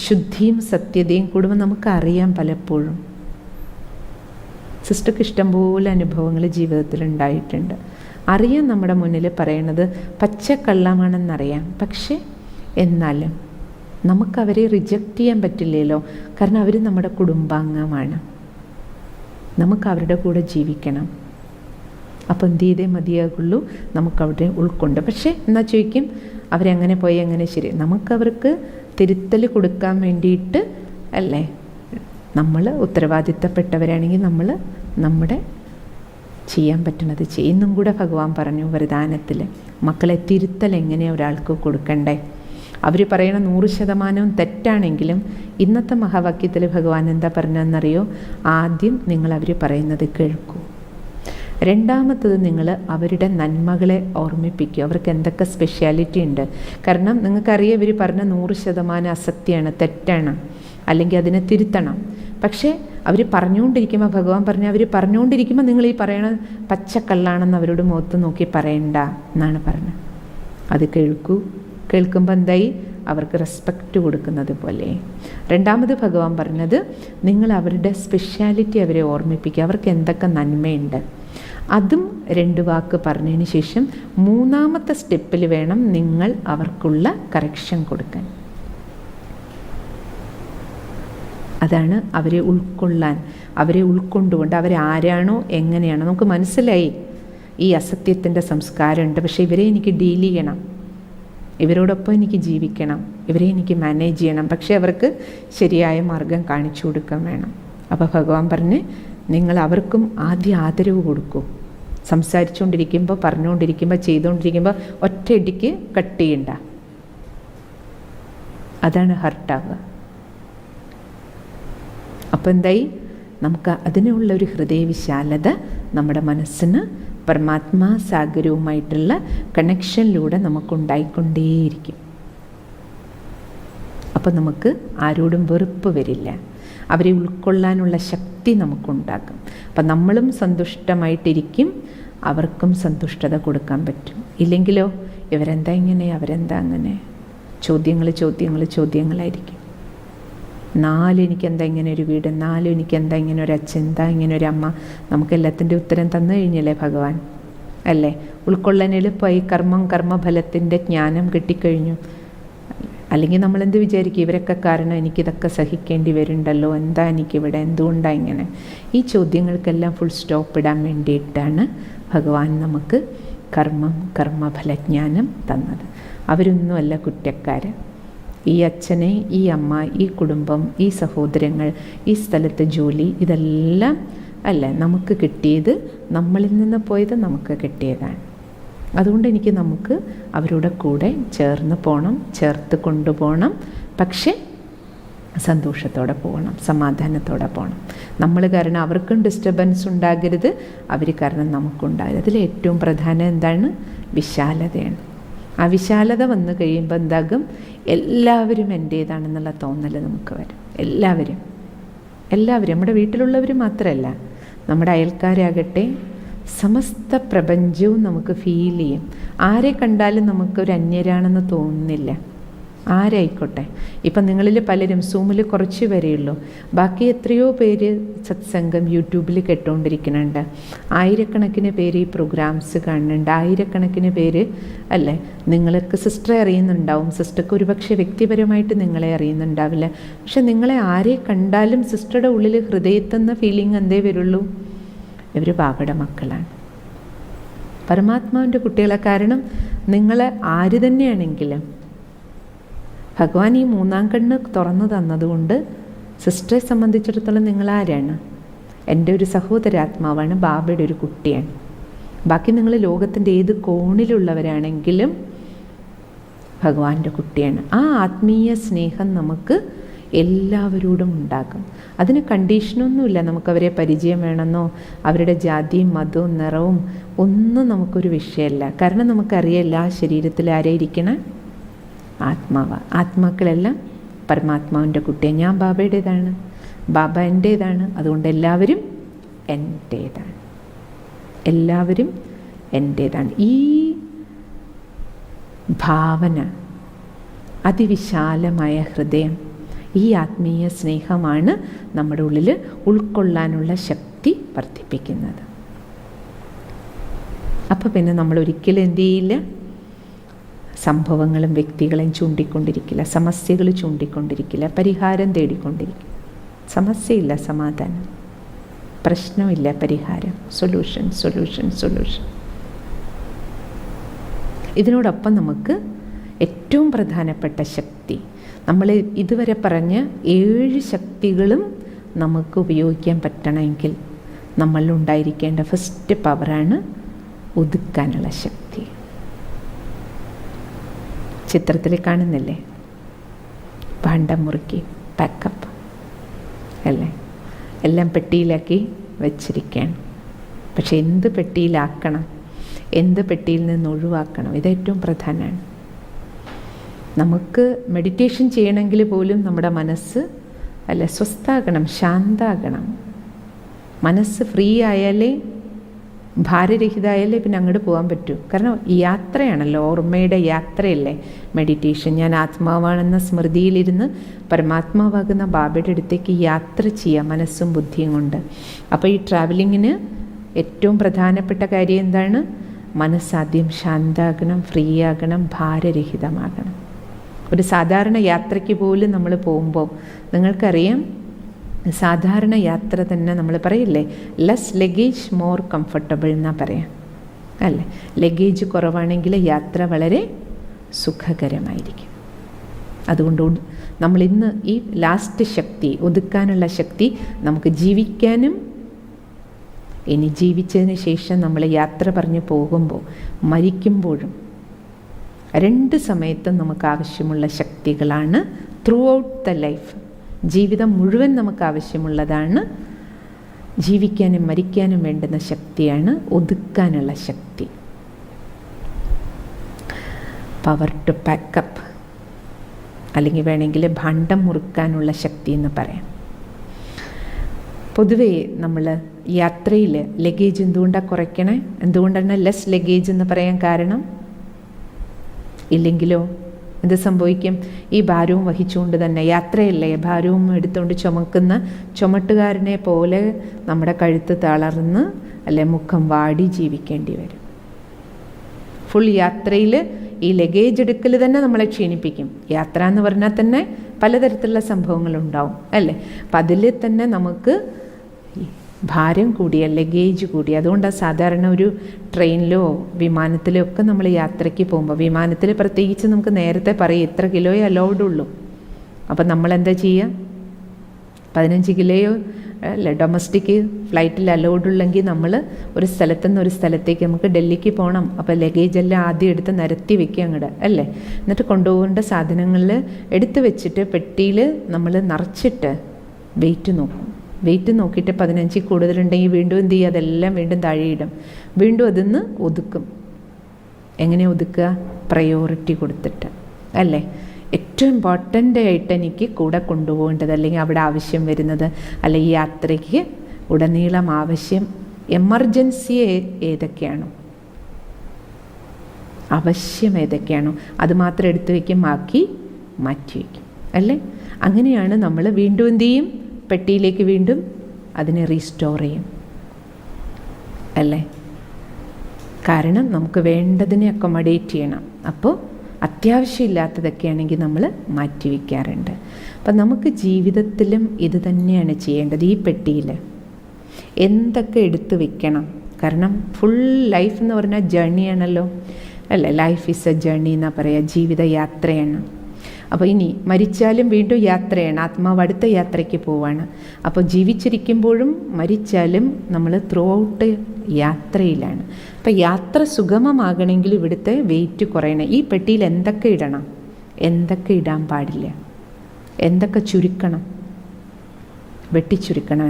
ശുദ്ധിയും സത്യതയും കൂടുമ്പോൾ നമുക്കറിയാം. പലപ്പോഴും സിസ്റ്റർക്ക് ഇഷ്ടംപോലെ അനുഭവങ്ങൾ ജീവിതത്തിൽ ഉണ്ടായിട്ടുണ്ട്. അറിയാം നമ്മുടെ മുന്നിൽ പറയണത് പച്ചക്കള്ളമാണെന്നറിയാം. പക്ഷേ എന്നാലും നമുക്കവരെ റിജക്റ്റ് ചെയ്യാൻ പറ്റില്ലല്ലോ. കാരണം അവർ നമ്മുടെ കുടുംബാംഗമാണ്, നമുക്ക് അവരുടെ കൂടെ ജീവിക്കണം. അപ്പം എന്ത് ചെയ്തേ മതിയാകുള്ളൂ, നമുക്കവരെ ഉൾക്കൊണ്ട്. പക്ഷേ എന്നാൽ ചോദിക്കും അവരെങ്ങനെ പോയി എങ്ങനെ ശരി. നമുക്കവർക്ക് തിരുത്തൽ കൊടുക്കാൻ വേണ്ടിയിട്ട് അല്ലേ, നമ്മൾ ഉത്തരവാദിത്തപ്പെട്ടവരാണെങ്കിൽ നമ്മൾ നമ്മുടെ ചെയ്യാൻ പറ്റുന്നത് ചെയ്യുന്നും കൂടെ ഭഗവാൻ പറഞ്ഞു വരദാനത്തിൽ. മക്കളെ തിരുത്തൽ എങ്ങനെ ഒരാൾക്ക് കൊടുക്കണ്ടേ? അവർ പറയണ 100% തെറ്റാണെങ്കിലും ഇന്നത്തെ മഹാവാക്യത്തിൽ ഭഗവാൻ എന്താ പറഞ്ഞതെന്നറിയോ? ആദ്യം നിങ്ങൾ അവർ പറയുന്നത് കേൾക്കൂ. രണ്ടാമത്തത് നിങ്ങൾ അവരുടെ നന്മകളെ ഓർമ്മിപ്പിക്കുക. അവർക്ക് എന്തൊക്കെ സ്പെഷ്യാലിറ്റി ഉണ്ട്. കാരണം നിങ്ങൾക്കറിയാം ഇവർ പറഞ്ഞ 100% അസത്യമാണ്, തെറ്റാണ്, അല്ലെങ്കിൽ അതിനെ തിരുത്തണം. പക്ഷേ അവർ പറഞ്ഞുകൊണ്ടിരിക്കുമ്പോൾ ഭഗവാൻ പറഞ്ഞ അവർ പറഞ്ഞുകൊണ്ടിരിക്കുമ്പോൾ നിങ്ങൾ ഈ പറയണ പച്ചക്കള്ളാണെന്ന് അവരോട് മുഖത്ത് നോക്കി പറയണ്ട എന്നാണ് പറഞ്ഞത്. അത് കേൾക്കൂ. കേൾക്കുമ്പോൾ എന്തായി? അവർക്ക് റെസ്പെക്റ്റ് കൊടുക്കുന്നത് പോലെ. രണ്ടാമത് ഭഗവാൻ പറഞ്ഞത് നിങ്ങൾ അവരുടെ സ്പെഷ്യാലിറ്റി അവരെ ഓർമ്മിപ്പിക്കുക. അവർക്ക് എന്തൊക്കെ നന്മയുണ്ട് അതും 2 വാക്ക് പറഞ്ഞതിന് ശേഷം 3ാമത്തെ സ്റ്റെപ്പിൽ വേണം നിങ്ങൾ അവർക്കുള്ള കറക്ഷൻ കൊടുക്കാൻ. അതാണ് അവരെ ഉൾക്കൊള്ളാൻ. അവരെ ഉൾക്കൊണ്ടുകൊണ്ട് അവരാരാണോ എങ്ങനെയാണോ നമുക്ക് മനസ്സിലായി ഈ അസത്യത്തിൻ്റെ സംസ്കാരമുണ്ട്. പക്ഷേ ഇവരെ എനിക്ക് ഡീൽ ചെയ്യണം, ഇവരോടൊപ്പം എനിക്ക് ജീവിക്കണം, ഇവരെ എനിക്ക് മാനേജ് ചെയ്യണം. പക്ഷേ അവർക്ക് ശരിയായ മാർഗം കാണിച്ചു കൊടുക്കാൻ വേണം. അപ്പോൾ ഭഗവാൻ പറഞ്ഞ് നിങ്ങൾ അവർക്കും ആദ്യം ആദരവ് കൊടുക്കൂ. സംസാരിച്ചുകൊണ്ടിരിക്കുമ്പോൾ പറഞ്ഞുകൊണ്ടിരിക്കുമ്പോൾ ചെയ്തുകൊണ്ടിരിക്കുമ്പോൾ ഒറ്റയടിക്ക് കട്ട് ചെയ്യണ്ട. അതാണ് ഹർട്ടാവുക. അപ്പോൾ എന്തായി? നമുക്ക് അതിനുള്ള ഒരു ഹൃദയവിശാലത നമ്മുടെ മനസ്സിന് പരമാത്മാ സാഗരവുമായിട്ടുള്ള കണക്ഷനിലൂടെ നമുക്കുണ്ടായിക്കൊണ്ടേയിരിക്കും. അപ്പം നമുക്ക് ആരോടും വെറുപ്പ് വരില്ല. അവരെ ഉൾക്കൊള്ളാനുള്ള ശക്തി നമുക്കുണ്ടാക്കും. അപ്പം നമ്മളും സന്തുഷ്ടമായിട്ടിരിക്കും, അവർക്കും സന്തുഷ്ടത കൊടുക്കാൻ പറ്റും. ഇല്ലെങ്കിലോ ഇവരെന്താ ഇങ്ങനെ, അവരെന്താ അങ്ങനെ, ചോദ്യങ്ങളായിരിക്കും. എനിക്കെന്താ ഇങ്ങനെ ഒരു വീട്, എനിക്കെന്താ ഇങ്ങനെ ഒരു അച്ഛൻ, എന്താ ഇങ്ങനെ ഒരു അമ്മ. നമുക്കെല്ലാത്തിൻ്റെ ഉത്തരം തന്നു കഴിഞ്ഞല്ലേ ഭഗവാൻ അല്ലേ? ഉൾക്കൊള്ളാൻ എളുപ്പമായി. കർമ്മഫലത്തിൻ്റെ ജ്ഞാനം കിട്ടിക്കഴിഞ്ഞു. അല്ലെങ്കിൽ നമ്മളെന്ത് വിചാരിക്കും, ഇവരൊക്കെ കാരണം എനിക്കിതൊക്കെ സഹിക്കേണ്ടി വരുന്നുണ്ടല്ലോ, എന്താ എനിക്കിവിടെ, എന്തുകൊണ്ടാണ് ഇങ്ങനെ? ഈ ചോദ്യങ്ങൾക്കെല്ലാം ഫുൾ സ്റ്റോപ്പ് ഇടാൻ വേണ്ടിയിട്ടാണ് ഭഗവാൻ നമുക്ക് കർമ്മഫലജ്ഞാനം തന്നത്. അവരൊന്നുമല്ല കുറ്റക്കാർ. ഈ അച്ഛനെ, ഈ അമ്മ, ഈ കുടുംബം, ഈ സഹോദരങ്ങൾ, ഈ സ്ഥലത്തെ ജോലി, ഇതെല്ലാം അല്ല നമുക്ക് കിട്ടിയത്, നമ്മളിൽ നിന്ന് പോയത് നമുക്ക് കിട്ടിയതാണ്. അതുകൊണ്ട് നമുക്ക് അവരുടെ കൂടെ ചേർന്ന് പോകണം, ചേർത്ത് കൊണ്ടുപോകണം. പക്ഷേ സന്തോഷത്തോടെ പോകണം, സമാധാനത്തോടെ പോകണം. നമ്മൾ കാരണം അവർക്കും ഡിസ്റ്റർബൻസ് ഉണ്ടാകരുത്, അവർ കാരണം നമുക്കുണ്ടാകരുത്. അതിൽ ഏറ്റവും പ്രധാനം എന്താണ്? വിശാലതയാണ്. ആ വിശാലത വന്നു കഴിയുമ്പോൾ എന്താകും? എല്ലാവരും എൻ്റേതാണെന്നുള്ള തോന്നൽ നമുക്ക് വരും. എല്ലാവരും നമ്മുടെ വീട്ടിലുള്ളവർ മാത്രമല്ല, നമ്മുടെ അയൽക്കാരാകട്ടെ, സമസ്ത പ്രപഞ്ചവും നമുക്ക് ഫീൽ ചെയ്യും. ആരെ കണ്ടാലും നമുക്കൊരു അന്യരാണെന്ന് തോന്നുന്നില്ല, ആരായിക്കോട്ടെ. ഇപ്പം നിങ്ങളിൽ പലരും സൂമിൽ കുറച്ച് പേരെയുള്ളൂ, ബാക്കി എത്രയോ പേര് സത്സംഗം യൂട്യൂബിൽ കേട്ടുകൊണ്ടിരിക്കുന്നുണ്ട്, ആയിരക്കണക്കിന് പേര് ഈ പ്രോഗ്രാംസ് കാണുന്നുണ്ട്, ആയിരക്കണക്കിന് പേര് അല്ലേ. നിങ്ങൾക്ക് സിസ്റ്ററെ അറിയുന്നുണ്ടാവും, സിസ്റ്റർക്ക് ഒരുപക്ഷെ വ്യക്തിപരമായിട്ട് നിങ്ങളെ അറിയുന്നുണ്ടാവില്ല, പക്ഷെ നിങ്ങളെ ആരെ കണ്ടാലും സിസ്റ്ററുടെ ഉള്ളിൽ ഹൃദയത്തുന്ന ഫീലിംഗ് എന്തേ വരുള്ളൂ, ഇവർ ബാബയുടെ മക്കളാണ്, പരമാത്മാവിൻ്റെ കുട്ടികളെ. കാരണം നിങ്ങൾ ആര് തന്നെയാണെങ്കിലും ഭഗവാൻ ഈ മൂന്നാം കണ്ണ് തുറന്നു തന്നതുകൊണ്ട് സിസ്റ്ററെ സംബന്ധിച്ചിടത്തോളം നിങ്ങൾ ആരാണ്? എൻ്റെ ഒരു സഹോദരാത്മാവാണ്, ബാബയുടെ ഒരു കുട്ടിയാണ്. ബാക്കി നിങ്ങൾ ലോകത്തിൻ്റെ ഏത് കോണിലുള്ളവരാണെങ്കിലും ഭഗവാന്റെ കുട്ടിയാണ്. ആ ആത്മീയ സ്നേഹം നമുക്ക് എല്ലാവരോടും ഉണ്ടാകും. അതിന് കണ്ടീഷനൊന്നുമില്ല, നമുക്കവരെ പരിചയം വേണമെന്നോ അവരുടെ ജാതിയും മതവും നിറവും ഒന്നും നമുക്കൊരു വിഷയമല്ല. കാരണം നമുക്കറിയില്ല ആ ശരീരത്തിൽ ആരായിരിക്കണം, ആത്മാവ്. ആത്മാക്കളെല്ലാം പരമാത്മാവിൻ്റെ കുട്ടിയാണ്. ഞാൻ ബാബയുടേതാണ്, ബാബ എൻ്റേതാണ്, അതുകൊണ്ട് എല്ലാവരും എൻ്റേതാണ്, എല്ലാവരും എൻ്റേതാണ്. ഈ ഭാവന, അതിവിശാലമായ ഹൃദയം, ഈ ആത്മീയ സ്നേഹമാണ് നമ്മുടെ ഉള്ളിൽ ഉൾക്കൊള്ളാനുള്ള ശക്തി വർദ്ധിപ്പിക്കുന്നത്. അപ്പോൾ പിന്നെ നമ്മൾ ഒരിക്കലും എന്ത് ചെയ്യില്ല, സംഭവങ്ങളും വ്യക്തികളെയും ചൂണ്ടിക്കൊണ്ടിരിക്കില്ല, സമസ്യകൾ ചൂണ്ടിക്കൊണ്ടിരിക്കില്ല, പരിഹാരം തേടിക്കൊണ്ടിരിക്കില്ല. സമസ്യയില്ല, സമാധാനം, പ്രശ്നമില്ല, പരിഹാരം, സൊല്യൂഷൻ, സൊല്യൂഷൻ, സൊല്യൂഷൻ. ഇതിനോടൊപ്പം നമുക്ക് ഏറ്റവും പ്രധാനപ്പെട്ട ശക്തി, നമ്മൾ ഇതുവരെ പറഞ്ഞ 7 ശക്തികളും നമുക്ക് ഉപയോഗിക്കാൻ പറ്റണമെങ്കിൽ നമ്മളിലുണ്ടായിരിക്കേണ്ട ഫസ്റ്റ് പവറാണ് ഒതുക്കാനുള്ള ശക്തി. ചിത്രത്തിൽ കാണുന്നില്ലേ, ഭാണ്ഡം മുറുക്കി പാക്കപ്പ് അല്ലേ, എല്ലാം പെട്ടിയിലാക്കി വച്ചിരിക്കുകയാണ്. പക്ഷെ എന്ത് പെട്ടിയിലാക്കണം, എന്ത് പെട്ടിയിൽ നിന്ന് ഒഴിവാക്കണം, ഇതേറ്റവും പ്രധാനമാണ്. നമുക്ക് മെഡിറ്റേഷൻ ചെയ്യണമെങ്കിൽ പോലും നമ്മുടെ മനസ്സ് അല്ല സ്വസ്ഥാകണം, ശാന്താകണം. മനസ്സ് ഫ്രീ ആയാലേ, ഭാരരഹിതമായാലേ പിന്നെ അങ്ങോട്ട് പോകാൻ പറ്റൂ. കാരണം യാത്രയാണല്ലോ, ഓർമ്മയുടെ യാത്രയല്ലേ മെഡിറ്റേഷൻ. ഞാൻ ആത്മാവാണെന്ന സ്മൃതിയിലിരുന്ന് പരമാത്മാവാകുന്ന ബാബയുടെ അടുത്തേക്ക് യാത്ര ചെയ്യാം മനസ്സും ബുദ്ധിയും കൊണ്ട്. അപ്പോൾ ഈ ട്രാവലിങ്ങിന് ഏറ്റവും പ്രധാനപ്പെട്ട കാര്യം എന്താണ്? മനസ്സാദ്യം ശാന്താകണം, ഫ്രീ ആകണം, ഭാരരഹിതമാകണം. ഒരു സാധാരണ യാത്രയ്ക്ക് പോലും നമ്മൾ പോകുമ്പോൾ നിങ്ങൾക്കറിയാം, സാധാരണ യാത്ര തന്നെ നമ്മൾ പറയില്ലേ, ലെസ് ലഗേജ് മോർ കംഫർട്ടബിൾ എന്നാണ് പറയാം അല്ലേ. ലഗേജ് കുറവാണെങ്കിൽ യാത്ര വളരെ സുഖകരമായിരിക്കും. അതുകൊണ്ട് നമ്മളിന്ന് ഈ ലാസ്റ്റ് ശക്തി, ഒതുക്കാനുള്ള ശക്തി നമുക്ക് ജീവിക്കാനും, ഇനി ജീവിച്ചതിന് ശേഷം നമ്മൾ യാത്ര പറഞ്ഞ് പോകുമ്പോൾ മരിക്കുമ്പോഴും 2 സമയത്തും നമുക്ക് ആവശ്യമുള്ള ശക്തികളാണ്. ത്രൂ ഔട്ട് ദ ലൈഫ്, ജീവിതം മുഴുവൻ നമുക്ക് ആവശ്യമുള്ളതാണ്. ജീവിക്കാനും മരിക്കാനും വേണ്ടുന്ന ശക്തിയാണ് ഒതുക്കാനുള്ള ശക്തി. പവർ ടു പാക്കപ്പ്, അല്ലെങ്കിൽ വേണമെങ്കിൽ ഭാണ്ഡം മുറുക്കാനുള്ള ശക്തി എന്ന് പറയാം. പൊതുവേ നമ്മൾ യാത്രയിൽ ലഗേജ് എന്തുകൊണ്ടാണ് കുറയ്ക്കണേ? എന്തുകൊണ്ടാണ് ലെസ് ലഗേജ് എന്ന് പറയാൻ കാരണം? ഇല്ലെങ്കിലോ എന്ത് സംഭവിക്കും? ഈ ഭാരവും വഹിച്ചുകൊണ്ട് തന്നെ യാത്രയല്ലേ, ഭാരവും എടുത്തുകൊണ്ട് ചുമക്കുന്ന ചുമട്ടുകാരനെ പോലെ നമ്മുടെ കഴുത്ത് തളർന്ന് അല്ലെ മുഖം വാടി ജീവിക്കേണ്ടി വരും. ഫുൾ യാത്രയിൽ ഈ ലഗേജ് എടുക്കൽ തന്നെ നമ്മളെ ക്ഷീണിപ്പിക്കും. യാത്ര എന്ന് പറഞ്ഞാൽ തന്നെ പലതരത്തിലുള്ള സംഭവങ്ങളുണ്ടാവും അല്ലേ. അപ്പം അതിൽ തന്നെ നമുക്ക് ഭാരം കൂടിയ, ലഗേജ് കൂടി. അതുകൊണ്ടാണ് സാധാരണ ഒരു ട്രെയിനിലോ വിമാനത്തിലോ ഒക്കെ നമ്മൾ യാത്രയ്ക്ക് പോകുമ്പോൾ, വിമാനത്തിൽ പ്രത്യേകിച്ച് നമുക്ക് നേരത്തെ പറയും എത്ര കിലോയെ അലൗഡ് ഉള്ളൂ. അപ്പം നമ്മളെന്താ ചെയ്യുക? 15 കിലോയോ അല്ല ഡൊമസ്റ്റിക് ഫ്ലൈറ്റിൽ അലൗഡ് ഉള്ളെങ്കിൽ നമ്മൾ ഒരു സ്ഥലത്തുനിന്ന് ഒരു സ്ഥലത്തേക്ക് നമുക്ക് ഡൽഹിക്ക് പോകണം. അപ്പോൾ ലഗേജ് എല്ലാം ആദ്യം എടുത്ത് നിരത്തി വെക്കുക അങ്ങോട്ട് അല്ലേ. എന്നിട്ട് കൊണ്ടുപോകേണ്ട സാധനങ്ങളിൽ എടുത്ത് വെച്ചിട്ട് പെട്ടിയിൽ നമ്മൾ നിറച്ചിട്ട് വെയിറ്റ് നോക്കും. വെയിറ്റ് നോക്കിയിട്ട് 15 കൂടുതലുണ്ടെങ്കിൽ വീണ്ടും എന്ത് ചെയ്യുക? അതെല്ലാം വീണ്ടും താഴെയിടും. വീണ്ടും അതിന്ന് ഒതുക്കും. എങ്ങനെ ഒതുക്കുക? പ്രയോറിറ്റി കൊടുത്തിട്ട് അല്ലേ. ഏറ്റവും ഇമ്പോർട്ടൻ്റ് ആയിട്ട് എനിക്ക് കൂടെ കൊണ്ടുപോകേണ്ടത്, അല്ലെങ്കിൽ അവിടെ ആവശ്യം വരുന്നത്, അല്ലെങ്കിൽ യാത്രയ്ക്ക് ഉടനീളം ആവശ്യം എമർജൻസി ഏതൊക്കെയാണോ, ആവശ്യം ഏതൊക്കെയാണോ അത് മാത്രം എടുത്തു വയ്ക്കും, ബാക്കി മാറ്റി വയ്ക്കും അല്ലേ. അങ്ങനെയാണ് നമ്മൾ വീണ്ടും എന്ത് ചെയ്യും, പെട്ടിയിലേക്ക് വീണ്ടും അതിനെ റീസ്റ്റോർ ചെയ്യും അല്ലേ. കാരണം നമുക്ക് വേണ്ടതിനെ അക്കൊമഡേറ്റ് ചെയ്യണം. അപ്പോൾ അത്യാവശ്യമില്ലാത്തതൊക്കെ ആണെങ്കിൽ നമ്മൾ മാറ്റി വയ്ക്കാറുണ്ട്. അപ്പം നമുക്ക് ജീവിതത്തിലും ഇത് തന്നെയാണ് ചെയ്യേണ്ടത്. ഈ പെട്ടിയിൽ എന്തൊക്കെ എടുത്ത് വെക്കണം, കാരണം ഫുൾ ലൈഫ് എന്ന് പറഞ്ഞാൽ ജേർണിയാണല്ലോ അല്ലേ. ലൈഫ് ഈസ് എ ജേർണി എന്നാണ് പറയുക, ജീവിതയാത്രയാണ്. അപ്പോൾ ഇനി മരിച്ചാലും വീണ്ടും യാത്രയാണ്, ആത്മാവ് അടുത്ത യാത്രയ്ക്ക് പോവാണ്. അപ്പോൾ ജീവിച്ചിരിക്കുമ്പോഴും മരിച്ചാലും നമ്മൾ ത്രൂ ഔട്ട് യാത്രയിലാണ്. അപ്പോൾ യാത്ര സുഗമമാകണമെങ്കിൽ ഇവിടുത്തെ വെയിറ്റ് കുറയണം. ഈ പെട്ടിയിൽ എന്തൊക്കെ ഇടണം, എന്തൊക്കെ ഇടാൻ പാടില്ല, എന്തൊക്കെ ചുരുക്കണം, വെട്ടിച്ചുരുക്കണം,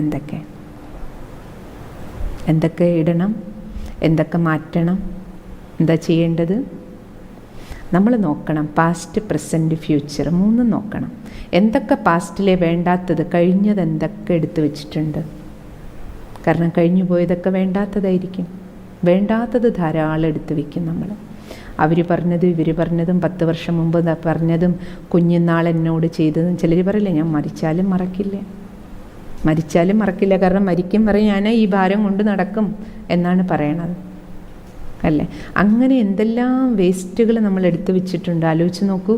എന്തൊക്കെ ഇടണം, എന്തൊക്കെ മാറ്റണം, എന്താ ചെയ്യേണ്ടത് നമ്മൾ നോക്കണം. പാസ്റ്റ്, പ്രസൻറ്റ്, ഫ്യൂച്ചർ മൂന്നും നോക്കണം. എന്തൊക്കെ പാസ്റ്റിലെ വേണ്ടാത്തത്, കഴിഞ്ഞത് എന്തൊക്കെ എടുത്തു വച്ചിട്ടുണ്ട്. കാരണം കഴിഞ്ഞു പോയതൊക്കെ വേണ്ടാത്തതായിരിക്കും. വേണ്ടാത്തത് ധാരാളം എടുത്തു വയ്ക്കും നമ്മൾ. അവർ പറഞ്ഞതും ഇവർ പറഞ്ഞതും 10 വർഷം മുമ്പ് പറഞ്ഞതും കുഞ്ഞുനാൾ എന്നോട് ചെയ്തതും. ചിലർ പറയില്ല ഞാൻ മരിച്ചാലും മറക്കില്ല, മരിച്ചാലും മറക്കില്ല, കാരണം മരിക്കും വരെ ഞാൻ ഈ ഭാരം കൊണ്ട് നടക്കും എന്നാണ് പറയണത് അല്ലേ. അങ്ങനെ എന്തെല്ലാം വേസ്റ്റുകൾ നമ്മൾ എടുത്തു വെച്ചിട്ടുണ്ട്, ആലോചിച്ച് നോക്കൂ.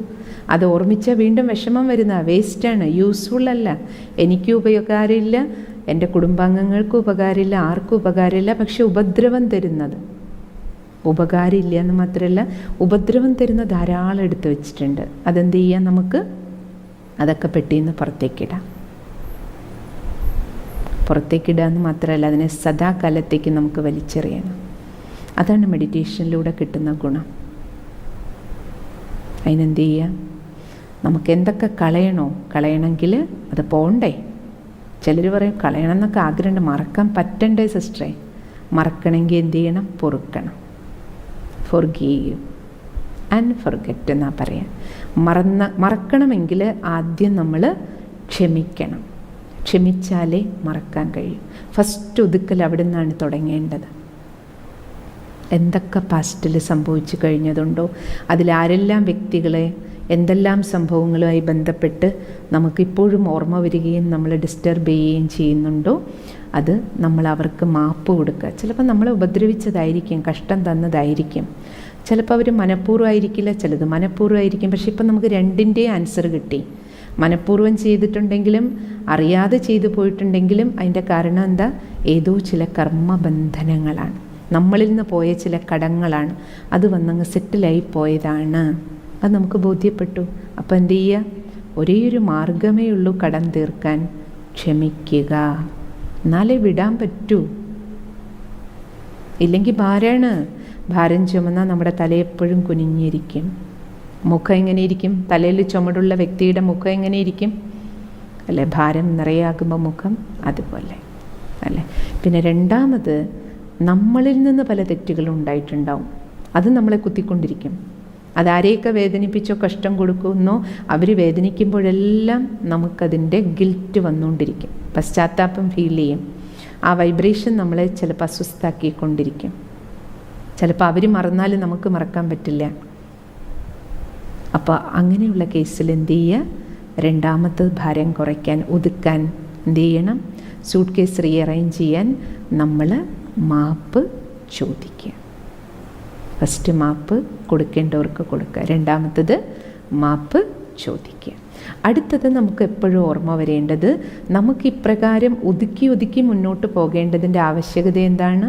അത് ഓർമ്മിച്ചാൽ വീണ്ടും വിഷമം വരുന്ന വേസ്റ്റാണ്, യൂസ്ഫുൾ അല്ല. എനിക്ക് ഉപകാരമില്ല, എൻ്റെ കുടുംബാംഗങ്ങൾക്ക് ഉപകാരമില്ല, ആർക്കും ഉപകാരമില്ല. പക്ഷെ ഉപദ്രവം തരുന്നത്, ഉപകാരമില്ല എന്ന് മാത്രമല്ല ഉപദ്രവം തരുന്ന ധാരാളം എടുത്തു വെച്ചിട്ടുണ്ട്. അതെന്ത് ചെയ്യാം, നമുക്ക് അതൊക്കെ പെട്ടിന്ന് പുറത്തേക്കിടാം. പുറത്തേക്കിടുക എന്ന് മാത്രമല്ല, അതിനെ സദാകാലത്തേക്ക് നമുക്ക് വലിച്ചെറിയണം. അതാണ് മെഡിറ്റേഷനിലൂടെ കിട്ടുന്ന ഗുണം. അതിനെന്ത് ചെയ്യുക, നമുക്ക് എന്തൊക്കെ കളയണമെങ്കിൽ അത് പോകണ്ടേ. ചിലർ പറയും കളയണം എന്നൊക്കെ ആഗ്രഹമുണ്ട്, മറക്കാൻ പറ്റണ്ടേ സിസ്റ്ററെ. മറക്കണമെങ്കിൽ എന്ത് ചെയ്യണം, പൊറുക്കണം. ഫൊർഗീവ് ആൻഡ് ഫൊർഗെറ്റ് എന്നാ പറയാം. മറക്കണമെങ്കിൽ ആദ്യം നമ്മൾ ക്ഷമിക്കണം. ക്ഷമിച്ചാലേ മറക്കാൻ കഴിയും. ഫസ്റ്റ് ഒതുക്കൽ അവിടെ നിന്നാണ് തുടങ്ങേണ്ടത്. എന്തൊക്കെ പാസ്റ്റിൽ സംഭവിച്ചു കഴിഞ്ഞതുണ്ടോ, അതിലാരെല്ലാം വ്യക്തികളെ എന്തെല്ലാം സംഭവങ്ങളുമായി ബന്ധപ്പെട്ട് നമുക്കിപ്പോഴും ഓർമ്മ വരികയും നമ്മൾ ഡിസ്റ്റർബ് ചെയ്യുകയും ചെയ്യുന്നുണ്ടോ, അത് നമ്മൾ അവർക്ക് മാപ്പ് കൊടുക്കുക. ചിലപ്പോൾ നമ്മളെ ഉപദ്രവിച്ചതായിരിക്കും, കഷ്ടം തന്നതായിരിക്കും. ചിലപ്പോൾ അവർ മനഃപൂർവ്വമായിരിക്കില്ല, ചിലത് മനഃപൂർവ്വമായിരിക്കും. പക്ഷെ ഇപ്പം നമുക്ക് രണ്ടിൻ്റെയും ആൻസർ കിട്ടി. മനഃപൂർവ്വം ചെയ്തിട്ടുണ്ടെങ്കിലും അറിയാതെ ചെയ്തു പോയിട്ടുണ്ടെങ്കിലും അതിൻ്റെ കാരണം എന്താ, ഏതോ ചില കർമ്മബന്ധനങ്ങളാണ്, നമ്മളിൽ നിന്ന് പോയ ചില കടങ്ങളാണ്, അത് വന്നങ്ങ് സെറ്റിലായി പോയതാണ്. അത് നമുക്ക് ബോധ്യപ്പെട്ടു. അപ്പോൾ എന്ത് ചെയ്യുക, ഒരേ ഒരു മാർഗമേ ഉള്ളൂ കടം തീർക്കാൻ, ക്ഷമിക്കുക. എന്നാലേ വിടാൻ പറ്റൂ. ഇല്ലെങ്കിൽ ഭാരം ചുമന്നാൽ നമ്മുടെ തല എപ്പോഴും കുനിഞ്ഞിരിക്കും. മുഖം എങ്ങനെയിരിക്കും, തലയിൽ ചുമടുള്ള വ്യക്തിയുടെ മുഖം എങ്ങനെയിരിക്കും അല്ലേ, ഭാരം നിറയാകുമ്പോൾ മുഖം അതുപോലെ അല്ലേ. പിന്നെ രണ്ടാമത്, നമ്മളിൽ നിന്ന് പല തെറ്റുകളും ഉണ്ടായിട്ടുണ്ടാവും, അത് നമ്മളെ കുത്തിക്കൊണ്ടിരിക്കും. അതാരെയൊക്കെ വേദനിപ്പിച്ചോ കഷ്ടം കൊടുക്കുന്നോ അവർ വേദനിക്കുമ്പോഴെല്ലാം നമുക്കതിൻ്റെ ഗിൽറ്റ് വന്നുകൊണ്ടിരിക്കും, പശ്ചാത്താപം ഫീൽ ചെയ്യും. ആ വൈബ്രേഷൻ നമ്മളെ ചിലപ്പോൾ അസ്വസ്ഥാക്കിക്കൊണ്ടിരിക്കും. ചിലപ്പോൾ അവർ മറന്നാലും നമുക്ക് മറക്കാൻ പറ്റില്ല. അപ്പോൾ അങ്ങനെയുള്ള കേസിൽ എന്ത് ചെയ്യുക, രണ്ടാമത്തെ ഭാരം കുറയ്ക്കാൻ, ഒതുക്കാൻ എന്ത് ചെയ്യണം, സൂട്ട് കേസ് റീഅറേഞ്ച് ചെയ്യാൻ നമ്മൾ മാപ്പ് ചോദിക്കുക. ഫസ്റ്റ് മാപ്പ് കൊടുക്കേണ്ടവർക്ക് കൊടുക്കുക, രണ്ടാമത്തത് മാപ്പ് ചോദിക്കുക. അടുത്തത് നമുക്ക് എപ്പോഴും ഓർമ്മ വരേണ്ടത്, നമുക്ക് ഇപ്രകാരം ഒതുക്കി മുന്നോട്ട് പോകേണ്ടതിൻ്റെ ആവശ്യകത എന്താണ്?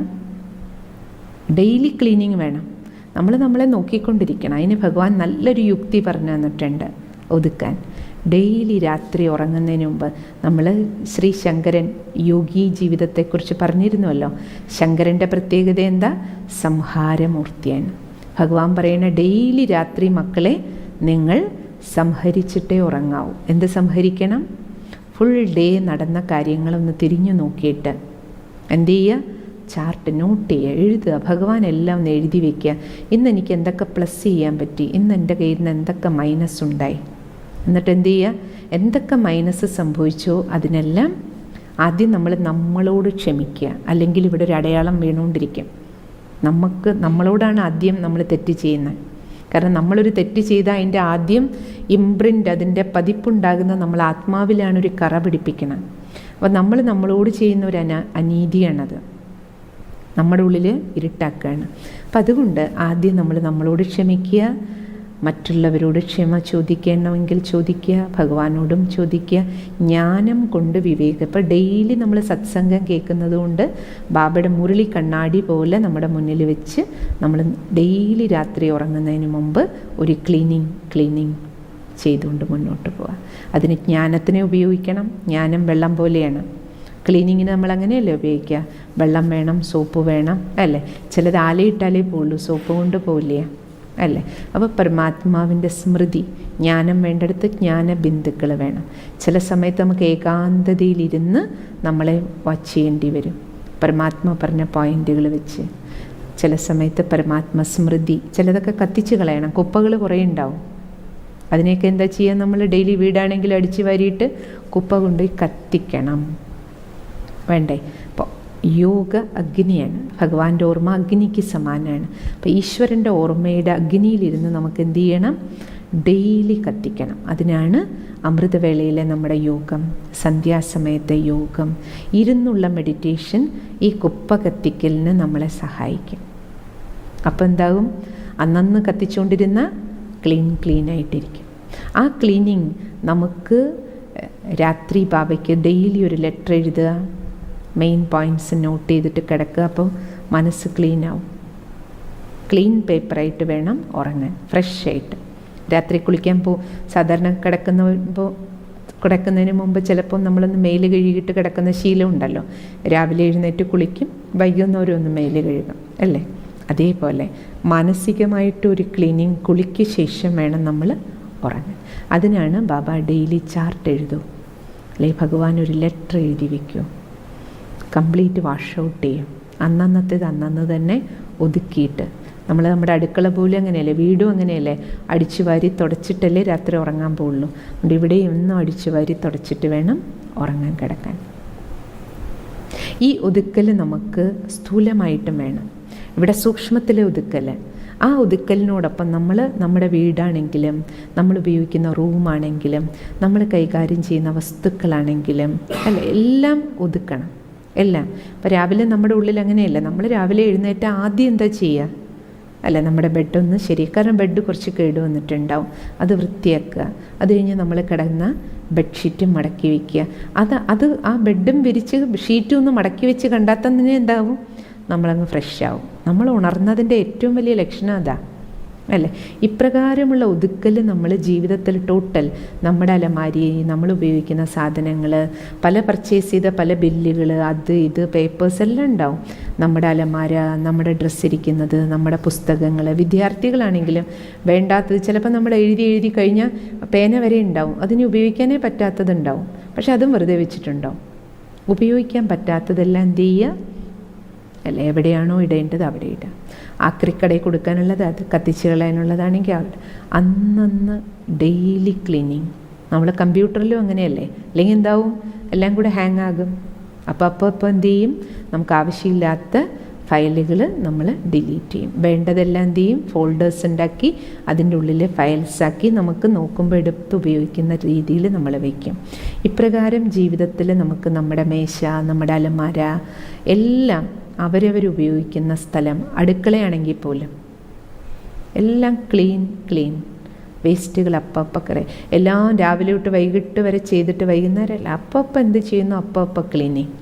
ഡെയിലി ക്ലീനിങ് വേണം. നമ്മളെ നോക്കിക്കൊണ്ടിരിക്കണം. അതിന് ഭഗവാൻ നല്ലൊരു യുക്തി പറഞ്ഞു തന്നിട്ടുണ്ട് ഒതുക്കാൻ. ഡെയിലി രാത്രി ഉറങ്ങുന്നതിന് മുമ്പ് നമ്മൾ ശ്രീ ശങ്കരൻ യോഗി ജീവിതത്തെക്കുറിച്ച് പറഞ്ഞിരുന്നുവല്ലോ. ശങ്കരൻ്റെ പ്രത്യേകത എന്താ? സംഹാരമൂർത്തിയാണ്. ഭഗവാൻ പറയുന്ന ഡെയിലി രാത്രി മക്കളെ നിങ്ങൾ സംഹരിച്ചിട്ടേ ഉറങ്ങാവൂ. എന്ത് സംഹരിക്കണം? ഫുൾ ഡേ നടന്ന കാര്യങ്ങളൊന്ന് തിരിഞ്ഞു നോക്കിയിട്ട് എന്ത് ചെയ്യുക, ചാർട്ട് നോട്ട് ചെയ്യുക, എഴുതുക. ഭഗവാൻ എല്ലാം ഒന്ന് എഴുതി വയ്ക്കുക. ഇന്ന് എനിക്ക് എന്തൊക്കെ പ്ലസ് ചെയ്യാൻ പറ്റി, ഇന്ന് എൻ്റെ കയ്യിൽ നിന്ന് എന്തൊക്കെ മൈനസ് ഉണ്ടായി. എന്നിട്ട് എന്ത് ചെയ്യുക, എന്തൊക്കെ മൈനസ് സംഭവിച്ചോ അതിനെല്ലാം ആദ്യം നമ്മൾ നമ്മളോട് ക്ഷമിക്കുക, അല്ലെങ്കിൽ ഇവിടെ ഒരു അടയാളം വീണുകൊണ്ടിരിക്കും. നമ്മളോടാണ് ആദ്യം നമ്മൾ തെറ്റ് ചെയ്യുന്നത്. കാരണം നമ്മളൊരു തെറ്റ് ചെയ്താൽ അതിൻ്റെ ആദ്യം ഇംപ്രിൻ്റ്, അതിൻ്റെ പതിപ്പുണ്ടാകുന്ന നമ്മൾ ആത്മാവിലാണ് ഒരു കറ പിടിപ്പിക്കണം. അപ്പോൾ നമ്മളോട് ചെയ്യുന്ന ഒരു അനീതിയാണത്, നമ്മുടെ ഉള്ളിൽ ഇരുട്ടാക്കുകയാണ്. അപ്പം അതുകൊണ്ട് ആദ്യം നമ്മളോട് ക്ഷമിക്കുക, മറ്റുള്ളവരോട് ക്ഷമ ചോദിക്കണമെങ്കിൽ ചോദിക്കുക, ഭഗവാനോടും ചോദിക്കുക. ജ്ഞാനം കൊണ്ട് വിവേകം. ഇപ്പോൾ ഡെയിലി നമ്മൾ സത്സംഗം കേൾക്കുന്നത് കൊണ്ട് ബാബയുടെ മുരളി കണ്ണാടി പോലെ നമ്മുടെ മുന്നിൽ വെച്ച് നമ്മൾ ഡെയിലി രാത്രി ഉറങ്ങുന്നതിന് മുമ്പ് ഒരു ക്ലീനിങ് ചെയ്തുകൊണ്ട് മുന്നോട്ട് പോവുക. അതിന് ജ്ഞാനത്തിനെ ഉപയോഗിക്കണം. ജ്ഞാനം വെള്ളം പോലെയാണ്. ക്ലീനിങ്ങിന് നമ്മൾ അങ്ങനെയല്ലേ ഉപയോഗിക്കുക? വെള്ളം വേണം, സോപ്പ് വേണം, അല്ലേ? ചിലത് ആലയിട്ടാലേ പോവുള്ളൂ, സോപ്പ് കൊണ്ട് പോവില്ല, അല്ലേ? അപ്പോൾ പരമാത്മാവിൻ്റെ സ്മൃതി, ജ്ഞാനം വേണ്ടടുത്ത് ജ്ഞാന ബിന്ദുക്കൾ വേണം. ചില സമയത്ത് നമുക്ക് ഏകാന്തതയിലിരുന്ന് നമ്മളെ വാച്ച് ചെയ്യേണ്ടി വരും, പരമാത്മ പറഞ്ഞ പോയിന്റുകൾ വെച്ച്. ചില സമയത്ത് പരമാത്മ സ്മൃതി, ചിലതൊക്കെ കത്തിച്ച് കളയണം. കുപ്പകൾ കുറേ ഉണ്ടാവും. അതിനെയൊക്കെ എന്താ ചെയ്യുക? നമ്മൾ ഡെയിലി വീടാണെങ്കിൽ അടിച്ച് വാരിയിട്ട് കുപ്പ കൊണ്ടുപോയി കത്തിക്കണം, വേണ്ടേ? അപ്പോൾ യോഗ അഗ്നിയാണ്. ഭഗവാന്റെ ഓർമ്മ അഗ്നിക്ക് സമാനമാണ്. അപ്പോൾ ഈശ്വരൻ്റെ ഓർമ്മയുടെ അഗ്നിയിലിരുന്ന് നമുക്ക് എന്ത് ചെയ്യണം? ഡെയിലി കത്തിക്കണം. അതിനാണ് അമൃതവേളയിലെ നമ്മുടെ യോഗം, സന്ധ്യാസമയത്തെ യോഗം, ഇരുന്നുള്ള മെഡിറ്റേഷൻ ഈ കുപ്പ കത്തിക്കലിന് നമ്മളെ സഹായിക്കും. അപ്പോൾ എന്താകും? അന്നന്ന് കത്തിച്ചുകൊണ്ടിരുന്ന ക്ലീനായിട്ടിരിക്കും. ആ ക്ലീനിങ് നമുക്ക് രാത്രി ബാബയ്ക്ക് ഡെയിലി ഒരു ലെറ്റർ എഴുതുക, മെയിൻ പോയിൻറ്റ്സ് നോട്ട് ചെയ്തിട്ട് കിടക്കുക. അപ്പോൾ മനസ്സ് ക്ലീനാവും. ക്ലീൻ പേപ്പറായിട്ട് വേണം ഉറങ്ങാൻ, ഫ്രഷ് ആയിട്ട്. രാത്രി കുളിക്കാൻ സാധാരണ കിടക്കുന്നതിന് മുമ്പ് ചിലപ്പോൾ നമ്മളൊന്ന് മേല് കഴുകിയിട്ട് കിടക്കുന്ന ശീലം ഉണ്ടല്ലോ. രാവിലെ എഴുന്നേറ്റ് കുളിക്കും, വൈകുന്നേരം മേല് കഴുകും, അല്ലേ? അതേപോലെ മാനസികമായിട്ടൊരു ക്ലീനിങ് കുളിക്ക് ശേഷം വേണം നമ്മൾ ഉറങ്ങാൻ. അതിനാണ് ബാബ ഡെയിലി ചാർട്ട് എഴുതൂ, അല്ലെങ്കിൽ ഭഗവാൻ ഒരു ലെറ്റർ എഴുതി വയ്ക്കൂ, കംപ്ലീറ്റ് വാഷ് ഔട്ട് ചെയ്യും. അന്നന്നത്തേത് അന്നന്ന് തന്നെ ഒതുക്കിയിട്ട്. നമ്മുടെ അടുക്കള പോലും അങ്ങനെയല്ലേ, വീടും അങ്ങനെയല്ലേ, അടിച്ചു വാരി തുടച്ചിട്ടല്ലേ രാത്രി ഉറങ്ങാൻ പോകുള്ളൂ. അതുകൊണ്ട് ഇവിടെ ഒന്നും അടിച്ചു വാരി തുടച്ചിട്ട് വേണം ഉറങ്ങാൻ കിടക്കാൻ. ഈ ഒതുക്കൽ നമുക്ക് സ്ഥൂലമായിട്ടും വേണം. ഇവിടെ സൂക്ഷ്മത്തിലെ ഒതുക്കൽ. ആ ഒതുക്കലിനോടൊപ്പം നമ്മുടെ വീടാണെങ്കിലും, നമ്മൾ ഉപയോഗിക്കുന്ന റൂമാണെങ്കിലും, നമ്മൾ കൈകാര്യം ചെയ്യുന്ന വസ്തുക്കളാണെങ്കിലും, അല്ല, എല്ലാം ഒതുക്കണം, എല്ലാം. അപ്പോൾ രാവിലെ നമ്മുടെ ഉള്ളിൽ അങ്ങനെയല്ല. നമ്മൾ രാവിലെ എഴുന്നേറ്റ് ആദ്യം എന്താ ചെയ്യുക? അല്ല, നമ്മുടെ ബെഡൊന്ന് കാരണം ബെഡ് കുറച്ച് കേട് വന്നിട്ടുണ്ടാവും, അത് വൃത്തിയാക്കുക. അത് കഴിഞ്ഞ് നമ്മൾ കിടന്ന ബെഡ്ഷീറ്റും മടക്കി വയ്ക്കുക. അത് ആ ബെഡും വിരിച്ച് ഷീറ്റും ഒന്ന് മടക്കി വെച്ച് കണ്ടാൽ തന്നെ എന്താവും? നമ്മളങ്ങ് ഫ്രഷ് ആവും. നമ്മൾ ഉണർന്നതിൻ്റെ ഏറ്റവും വലിയ ലക്ഷണം അതാ, അല്ലേ? ഇപ്രകാരമുള്ള ഒതുക്കൽ നമ്മൾ ജീവിതത്തിൽ ടോട്ടൽ, നമ്മുടെ അലമാരി, നമ്മൾ ഉപയോഗിക്കുന്ന സാധനങ്ങൾ, പല പർച്ചേസ് ചെയ്ത പല ബില്ലുകൾ, അത് ഇത് പേപ്പേഴ്സ് എല്ലാം ഉണ്ടാവും. നമ്മുടെ അലമാര, നമ്മുടെ ഡ്രസ്സ് ഇരിക്കുന്നത്, നമ്മുടെ പുസ്തകങ്ങൾ, വിദ്യാർത്ഥികളാണെങ്കിലും വേണ്ടാത്തത് ചിലപ്പോൾ നമ്മൾ എഴുതി കഴിഞ്ഞാൽ പേന വരെ ഉണ്ടാവും, അതിന് ഉപയോഗിക്കാനേ പറ്റാത്തതുണ്ടാവും. പക്ഷെ അതും വെറുതെ വെച്ചിട്ടുണ്ടാവും. ഉപയോഗിക്കാൻ പറ്റാത്തതെല്ലാം എന്ത് ചെയ്യുക? അല്ല, എവിടെയാണോ ഇടേണ്ടത് അവിടെ ഇടുക. ആക്രിക്കടയിൽ കൊടുക്കാനുള്ളത് അത്, കത്തിച്ച് കളയാനുള്ളതാണെങ്കിൽ അവിടെ. അന്നന്ന് ഡെയിലി ക്ലീനിങ്. നമ്മൾ കമ്പ്യൂട്ടറിലും അങ്ങനെയല്ലേ, അല്ലെങ്കിൽ എന്താവും? എല്ലാം കൂടെ ഹാങ് ആകും. അപ്പോൾ എന്ത് ചെയ്യും? നമുക്ക് ആവശ്യമില്ലാത്ത ഫയലുകൾ നമ്മൾ ഡിലീറ്റ് ചെയ്യും. വേണ്ടതെല്ലാം എന്ത് ചെയ്യും? ഫോൾഡേഴ്സ് ഉണ്ടാക്കി അതിൻ്റെ ഉള്ളിൽ ഫയൽസാക്കി നമുക്ക് നോക്കുമ്പോൾ എടുത്ത് ഉപയോഗിക്കുന്ന രീതിയിൽ നമ്മൾ വയ്ക്കും. ഇപ്രകാരം ജീവിതത്തിൽ നമുക്ക് നമ്മുടെ മേശ, നമ്മുടെ അലമാര എല്ലാം അവരവരുപയോഗിക്കുന്ന സ്ഥലം, അടുക്കളയാണെങ്കിൽ പോലും എല്ലാം ക്ലീൻ. വേസ്റ്റുകൾ അപ്പം എല്ലാം രാവിലെ തൊട്ട് വൈകിട്ട് വരെ ചെയ്തിട്ട് വൈകുന്നേരമല്ല, അപ്പം എന്ത് ചെയ്യുന്നു? അപ്പം ക്ലീനിങ്.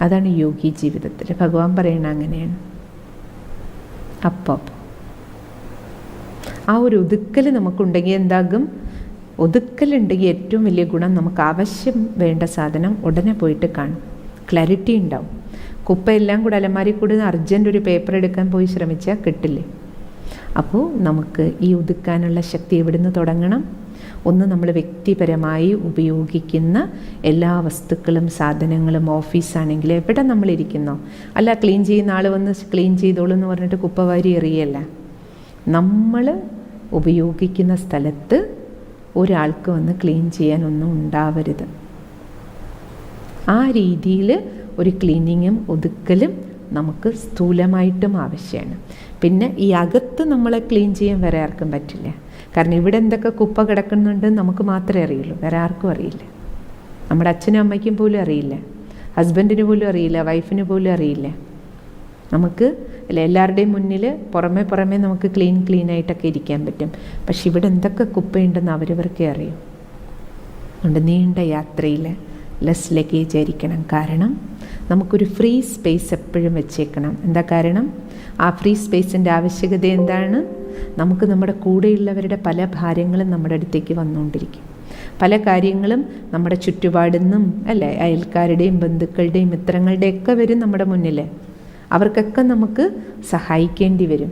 അതാണ് യോഗി ജീവിതത്തിൽ ഭഗവാൻ പറയണ അങ്ങനെയാണ്. അപ്പം ആ ഒരു ഒതുക്കൽ നമുക്കുണ്ടെങ്കിൽ എന്താകും? ഒതുക്കലുണ്ടെങ്കിൽ ഏറ്റവും വലിയ ഗുണം, നമുക്ക് ആവശ്യം വേണ്ട സാധനം ഉടനെ പോയിട്ട് കാണും, ക്ലാരിറ്റി ഉണ്ടാവും. കുപ്പയെല്ലാം കൂടെ അലമാരി കൂടെ അർജൻറ്റ് ഒരു പേപ്പർ എടുക്കാൻ പോയി ശ്രമിച്ചാൽ കിട്ടില്ലേ? അപ്പോൾ നമുക്ക് ഈ ഒതുക്കാനുള്ള ശക്തി എവിടുന്ന് തുടങ്ങണം? ഒന്ന്, നമ്മൾ വ്യക്തിപരമായി ഉപയോഗിക്കുന്ന എല്ലാ വസ്തുക്കളും സാധനങ്ങളും, ഓഫീസാണെങ്കിൽ എവിടെ നമ്മളിരിക്കുന്നോ, അല്ല ക്ലീൻ ചെയ്യുന്ന ആൾ വന്ന് ക്ലീൻ ചെയ്തോളൂ എന്ന് പറഞ്ഞിട്ട് കുപ്പവാരി എറിയല്ല. നമ്മൾ ഉപയോഗിക്കുന്ന സ്ഥലത്ത് ഒരാൾക്ക് വന്ന് ക്ലീൻ ചെയ്യാനൊന്നും ഉണ്ടാവരുത്. ആ രീതിയിൽ ഒരു ക്ലീനിങ്ങും ഒതുക്കലും നമുക്ക് സ്ഥൂലമായിട്ടും ആവശ്യമാണ്. പിന്നെ ഈ അകത്ത് നമ്മളെ ക്ലീൻ ചെയ്യാൻ വേറെ ആർക്കും പറ്റില്ല. കാരണം ഇവിടെ എന്തൊക്കെ കുപ്പ കിടക്കുന്നുണ്ട് നമുക്ക് മാത്രമേ അറിയുള്ളൂ, വേറെ ആർക്കും അറിയില്ല. നമ്മുടെ അച്ഛനും അമ്മയ്ക്കും പോലും അറിയില്ല, ഹസ്ബൻഡിന് പോലും അറിയില്ല, വൈഫിന് പോലും അറിയില്ല. നമുക്ക് അല്ല എല്ലാവരുടെയും മുന്നിൽ പുറമേ നമുക്ക് ക്ലീനായിട്ടൊക്കെ ഇരിക്കാൻ പറ്റും. പക്ഷെ ഇവിടെ എന്തൊക്കെ കുപ്പയുണ്ടെന്ന് അവരവർക്കേ അറിയൂ. അതുകൊണ്ട് നീണ്ട യാത്രയിൽ ലെസ് ലഗേജ് ആയിരിക്കണം. കാരണം നമുക്കൊരു ഫ്രീ സ്പേസ് എപ്പോഴും വെച്ചേക്കണം. എന്താ കാരണം? ആ ഫ്രീ സ്പേസിൻ്റെ ആവശ്യകത എന്താണ്? നമുക്ക് നമ്മുടെ കൂടെയുള്ളവരുടെ പല ഭാരങ്ങളും നമ്മുടെ അടുത്തേക്ക് വന്നുകൊണ്ടിരിക്കും. പല കാര്യങ്ങളും നമ്മുടെ ചുറ്റുപാടിൽ നിന്നും അല്ലേ, അയൽക്കാരുടെയും ബന്ധുക്കളുടെയും മിത്രങ്ങളുടെയൊക്കെ വരും നമ്മുടെ മുന്നിൽ. അവർക്കൊക്കെ നമുക്ക് സഹായിക്കേണ്ടി വരും.